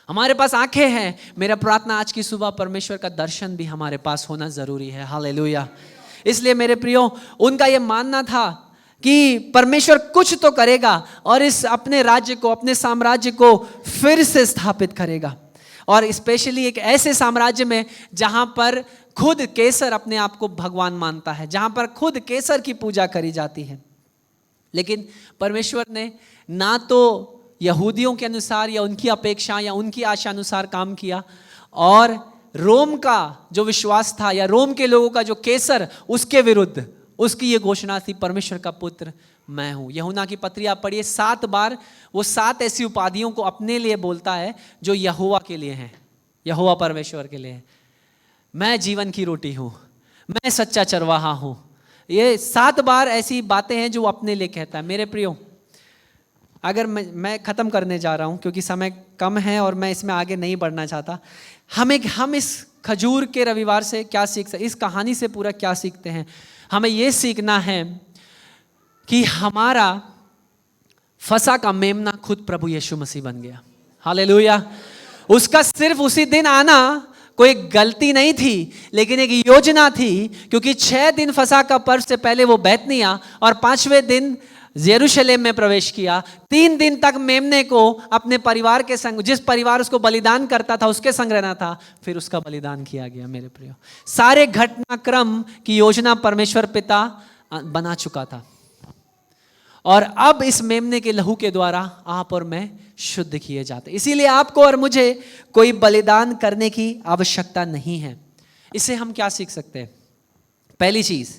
हमारे पास आंखें हैं। मेरा प्रार्थना आज की सुबह परमेश्वर का दर्शन भी हमारे पास होना जरूरी है। हालेलुया। इसलिए मेरे प्रियो, उनका यह मानना था कि परमेश्वर कुछ तो करेगा और इस अपने राज्य को, अपने साम्राज्य को फिर से स्थापित करेगा, और स्पेशली एक ऐसे साम्राज्य में जहां पर खुद केसर अपने आप को भगवान मानता है, जहां पर खुद केसर की पूजा करी जाती है। लेकिन परमेश्वर ने ना तो यहूदियों के अनुसार या उनकी अपेक्षा या उनकी आशा अनुसार काम किया, और रोम का जो विश्वास था या रोम के लोगों का जो केसर, उसके विरुद्ध उसकी ये घोषणा थी, परमेश्वर का पुत्र मैं हूं। यूहन्ना की पत्री आप पढ़िए, 7 बार वो 7 ऐसी उपाधियों को अपने लिए बोलता है जो यहोवा के लिए हैं, यहोवा परमेश्वर के लिए है। मैं जीवन की रोटी हूं, मैं सच्चा चरवाहा हूं। ये 7 बार ऐसी बातें हैं जो वो अपने लिए कहता है। मेरे प्रियो, अगर मैं ख़त्म करने जा रहा हूं क्योंकि समय कम है और मैं इसमें आगे नहीं बढ़ना चाहता। हम इस खजूर के रविवार से क्या सीख सकते, इस कहानी से पूरा क्या सीखते हैं? हमें ये सीखना है कि हमारा फसा का मेमना खुद प्रभु यीशु मसीह बन गया। हालेलुया। उसका सिर्फ उसी दिन आना कोई गलती नहीं थी, लेकिन एक योजना थी, क्योंकि 6 दिन फसा का पर्व से पहले वो बैतनिय्याह और 5वें दिन यरूशलेम में प्रवेश किया। 3 दिन तक मेमने को अपने परिवार के संग, जिस परिवार उसको बलिदान करता था उसके संग रहना था, फिर उसका बलिदान किया गया। मेरे प्रियो, सारे घटनाक्रम की योजना परमेश्वर पिता बना चुका था, और अब इस मेमने के लहू के द्वारा आप और मैं शुद्ध किए जाते। इसीलिए आपको और मुझे कोई बलिदान करने की आवश्यकता नहीं है। इससे हम क्या सीख सकते हैं? पहली चीज,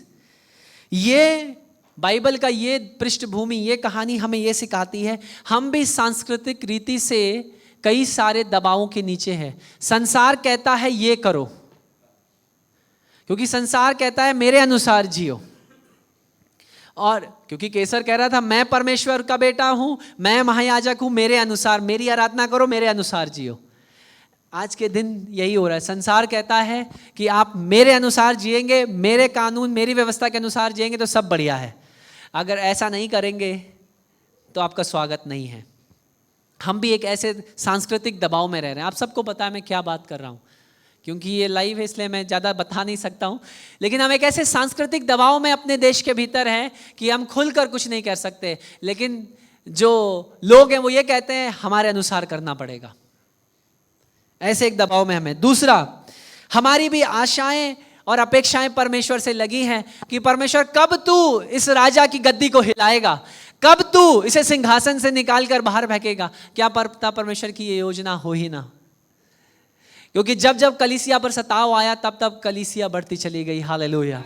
ये बाइबल का ये पृष्ठभूमि, ये कहानी हमें ये सिखाती है, हम भी सांस्कृतिक रीति से कई सारे दबावों के नीचे हैं। संसार कहता है ये करो, क्योंकि संसार कहता है मेरे अनुसार जियो, और क्योंकि केसर कह रहा था मैं परमेश्वर का बेटा हूं, मैं महायाजक हूं, मेरे अनुसार मेरी आराधना करो, मेरे अनुसार जियो। आज के दिन यही हो रहा है। संसार कहता है कि आप मेरे अनुसार जिएंगे, मेरे कानून मेरी व्यवस्था के अनुसार जिएंगे तो सब बढ़िया है। अगर ऐसा नहीं करेंगे तो आपका स्वागत नहीं है। हम भी एक ऐसे सांस्कृतिक दबाव में रह रहे हैं। आप सबको पता है मैं क्या बात कर रहा हूं, क्योंकि ये लाइव है इसलिए मैं ज़्यादा बता नहीं सकता हूं। लेकिन हम एक ऐसे सांस्कृतिक दबाव में अपने देश के भीतर हैं कि हम खुलकर कुछ नहीं कर सकते, लेकिन जो लोग हैं वो ये कहते हैं हमारे अनुसार करना पड़ेगा। ऐसे एक दबाव में हमें। दूसरा, हमारी भी आशाएं और अपेक्षाएं परमेश्वर से लगी हैं कि परमेश्वर कब तू इस राजा की गद्दी को हिलाएगा, कब तू इसे सिंहासन से निकाल कर बाहर फेंकेगा। क्या पता परमेश्वर की ये योजना हो ही ना, क्योंकि जब जब कलीसिया पर सताव आया तब तब कलीसिया बढ़ती चली गई। हालेलुया।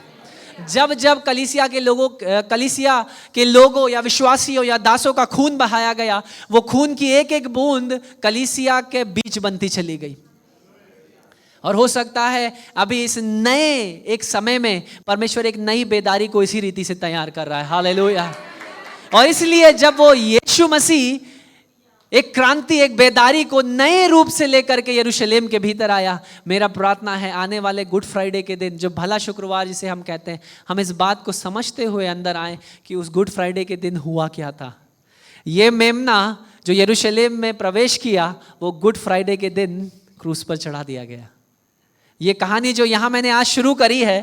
जब जब कलीसिया के लोगों या विश्वासियों या दासों का खून बहाया गया, वो खून की एक एक बूंद कलीसिया के बीच बनती चली गई। और हो सकता है अभी इस नए एक समय में परमेश्वर एक नई बेदारी को इसी रीति से तैयार कर रहा है। हालेलुया। और इसलिए जब वो यीशु मसीह एक क्रांति, एक बेदारी को नए रूप से लेकर के यरूशलेम के भीतर आया, मेरा प्रार्थना है आने वाले गुड फ्राइडे के दिन, जो भला शुक्रवार जिसे हम कहते हैं, हम इस बात को समझते हुए अंदर आए कि उस गुड फ्राइडे के दिन हुआ क्या था। ये मेमना जो यरूशलेम में प्रवेश किया, वो गुड फ्राइडे के दिन क्रूस पर चढ़ा दिया गया। ये कहानी जो यहाँ मैंने आज शुरू करी है,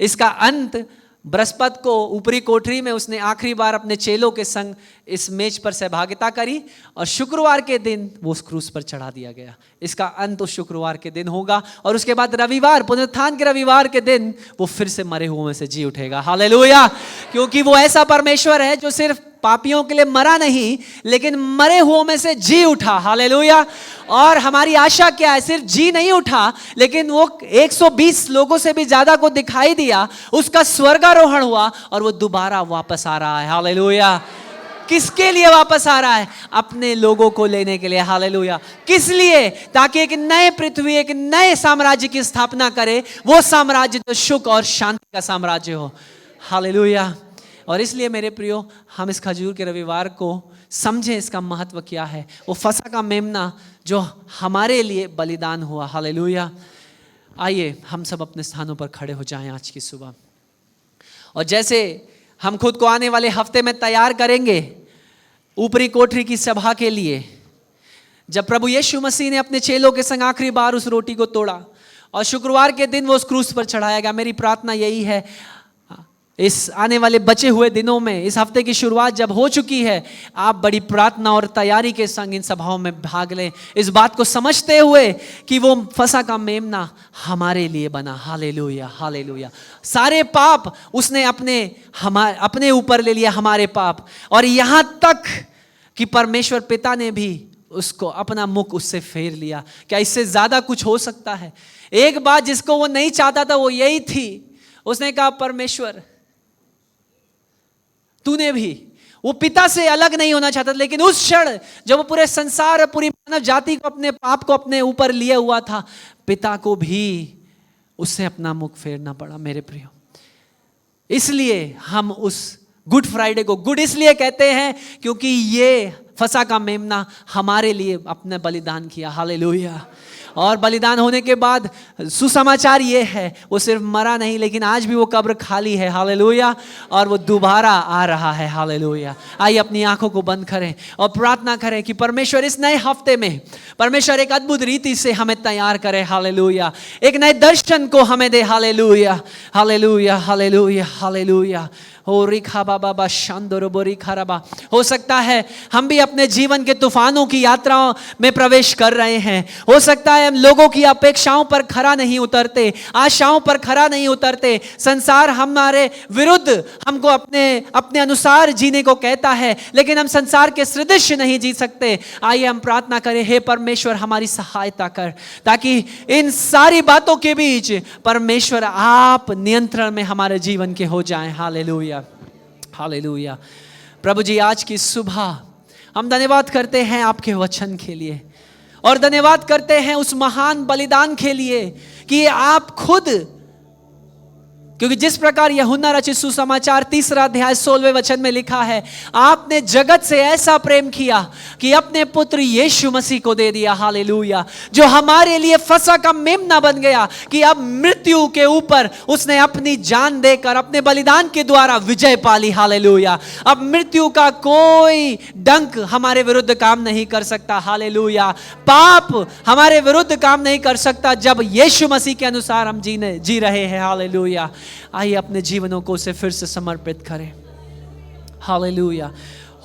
इसका अंत बृहस्पति को ऊपरी कोठरी में उसने आखिरी बार अपने चेलों के संग इस मेज पर सहभागिता करी, और शुक्रवार के दिन वो उस क्रूस पर चढ़ा दिया गया। इसका अंत उस शुक्रवार के दिन होगा, और उसके बाद रविवार, पुनरुत्थान के रविवार के दिन वो फिर से मरे हुओं में से जी उठेगा। हालेलुया। क्योंकि वो ऐसा परमेश्वर है जो सिर्फ पापियों के लिए मरा नहीं, लेकिन मरे हुओं में से जी उठा। हालेलुया। और हमारी आशा क्या है? सिर्फ जी नहीं उठा, लेकिन वो 120 लोगों से भी ज्यादा को दिखाई दिया, उसका स्वर्गारोहण हुआ और वो दोबारा वापस आ रहा है। हालेलुया। किसके लिए वापस आ रहा है? अपने लोगों को लेने के लिए। हालेलुया। किस लिए? ताकि एक नए पृथ्वी, एक नए साम्राज्य की स्थापना करे, वो साम्राज्य जो सुख और शांति का साम्राज्य हो। हालेलुया। और इसलिए मेरे प्रियो, हम इस खजूर के रविवार को समझें इसका महत्व क्या है। वो फसह का मेमना जो हमारे लिए बलिदान हुआ। हालेलुया। आइए हम सब अपने स्थानों पर खड़े हो जाएं आज की सुबह, और जैसे हम खुद को आने वाले हफ्ते में तैयार करेंगे ऊपरी कोठरी की सभा के लिए, जब प्रभु यीशु मसीह ने अपने चेलों के संग आखिरी बार उस रोटी को तोड़ा और शुक्रवार के दिन वो उस क्रूस पर चढ़ाया गया, मेरी प्रार्थना यही है इस आने वाले बचे हुए दिनों में, इस हफ्ते की शुरुआत जब हो चुकी है, आप बड़ी प्रार्थना और तैयारी के संग इन सभाओं में भाग लें, इस बात को समझते हुए कि वो फसह का मेमना हमारे लिए बना। Hallelujah, hallelujah. सारे पाप उसने अपने ऊपर ले लिया, हमारे पाप, और यहाँ तक कि परमेश्वर पिता ने भी उसको अपना मुख उससे फेर लिया। क्या इससे ज्यादा कुछ हो सकता है? एक बात जिसको वो नहीं चाहता था वो यही थी, उसने कहा परमेश्वर तूने भी, वो पिता से अलग नहीं होना चाहता, लेकिन उस क्षण जब वो पूरे संसार, पूरी मानव जाति को, अपने पाप को अपने ऊपर लिए हुआ था, पिता को भी उससे अपना मुख फेरना पड़ा। मेरे प्रियो, इसलिए हम उस गुड फ्राइडे को गुड इसलिए कहते हैं क्योंकि ये फसह का मेमना हमारे लिए अपने बलिदान किया। हालेलुया। और बलिदान होने के बाद सुसमाचार ये है, वो सिर्फ मरा नहीं, लेकिन आज भी वो कब्र खाली है। हालेलुया। और वो दोबारा आ रहा है। हालेलुया। आइए अपनी आंखों को बंद करें और प्रार्थना करें कि परमेश्वर इस नए हफ्ते में परमेश्वर एक अद्भुत रीति से हमें तैयार करे। हालेलुया। एक नए दर्शन को हमें दे। Hallelujah, hallelujah, hallelujah, hallelujah. हो रिखा बाबा बा शांदोर बोरी खराबा। हो सकता है हम भी अपने जीवन के तूफानों की यात्राओं में प्रवेश कर रहे हैं। हो सकता है हम लोगों की अपेक्षाओं पर खरा नहीं उतरते, आशाओं पर खरा नहीं उतरते। संसार हमारे विरुद्ध हमको अपने अनुसार जीने को कहता है, लेकिन हम संसार के सदृश नहीं जी सकते। आइए हम प्रार्थना करें, हे परमेश्वर हमारी सहायता कर, ताकि इन सारी बातों के बीच परमेश्वर आप नियंत्रण में हमारे जीवन के हो जाएं। Hallelujah, hallelujah. प्रभु जी, आज की सुबह हम धन्यवाद करते हैं आपके वचन के लिए, और धन्यवाद करते हैं उस महान बलिदान के लिए कि आप खुद, क्योंकि जिस प्रकार यूहन्ना रचित सुसमाचार 3 अध्याय 16वें वचन में लिखा है, आपने जगत से ऐसा प्रेम किया कि अपने पुत्र यीशु मसीह को दे दिया। हालेलुया। जो हमारे लिए फसह का मेमना बन गया, कि अब मृत्यु के ऊपर उसने अपनी जान देकर अपने बलिदान के द्वारा विजय पाली। हालेलुया। अब मृत्यु का कोई डंक हमारे विरुद्ध काम नहीं कर सकता। हालेलुया। पाप हमारे विरुद्ध काम नहीं कर सकता जब यीशु मसीह के अनुसार हम जी रहे हैं। हालेलुया। आइए अपने जीवनों को उसे फिर से समर्पित करें। हालेलुया।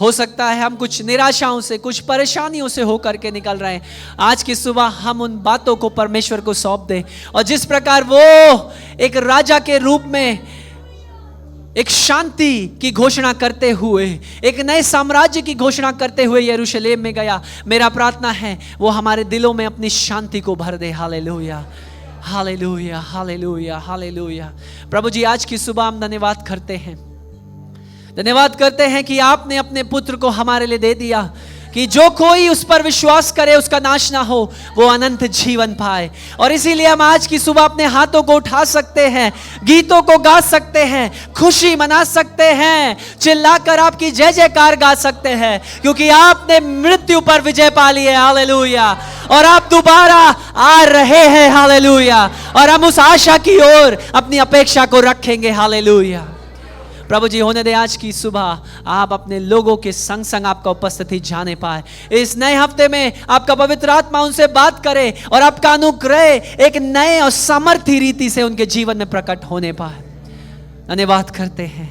हो सकता है हम कुछ निराशाओं से, कुछ परेशानियों से होकर के निकल रहे हैं। आज की सुबह हम उन बातों को परमेश्वर को सौंप दें, और जिस प्रकार वो एक राजा के रूप में एक शांति की घोषणा करते हुए, एक नए साम्राज्य की घोषणा करते हुए यरूशलेम में गया, मेरा प्रार्थना है वो हमारे दिलों में अपनी शांति को भर दे। Hallelujah, hallelujah, hallelujah, hallelujah. प्रभु जी, आज की सुबह हम धन्यवाद करते हैं, धन्यवाद करते हैं कि आपने अपने पुत्र को हमारे लिए दे दिया, कि जो कोई उस पर विश्वास करे उसका नाश ना हो, वो अनंत जीवन पाए। और इसीलिए हम आज की सुबह अपने हाथों को उठा सकते हैं, गीतों को गा सकते हैं, खुशी मना सकते हैं, चिल्लाकर आपकी जय जयकार गा सकते हैं, क्योंकि आपने मृत्यु पर विजय पा ली है। हालेलुया। और आप दोबारा आ रहे हैं। हालेलुया। और हम उस आशा की ओर अपनी अपेक्षा को रखेंगे। हालेलुया। प्रभु जी, होने दे आज की सुबह आप अपने लोगों के संग संग आपका उपस्थिति जाने पाए। इस नए हफ्ते में आपका पवित्र आत्मा उनसे बात करे, और आपका अनुग्रह एक नए और सामर्थ्य रीति से उनके जीवन में प्रकट होने पाए। धन्यवाद करते हैं,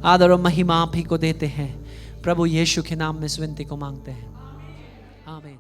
आदर और महिमा आप ही को देते हैं। प्रभु यीशु के नाम में इस विनती को मांगते हैं। आमीन।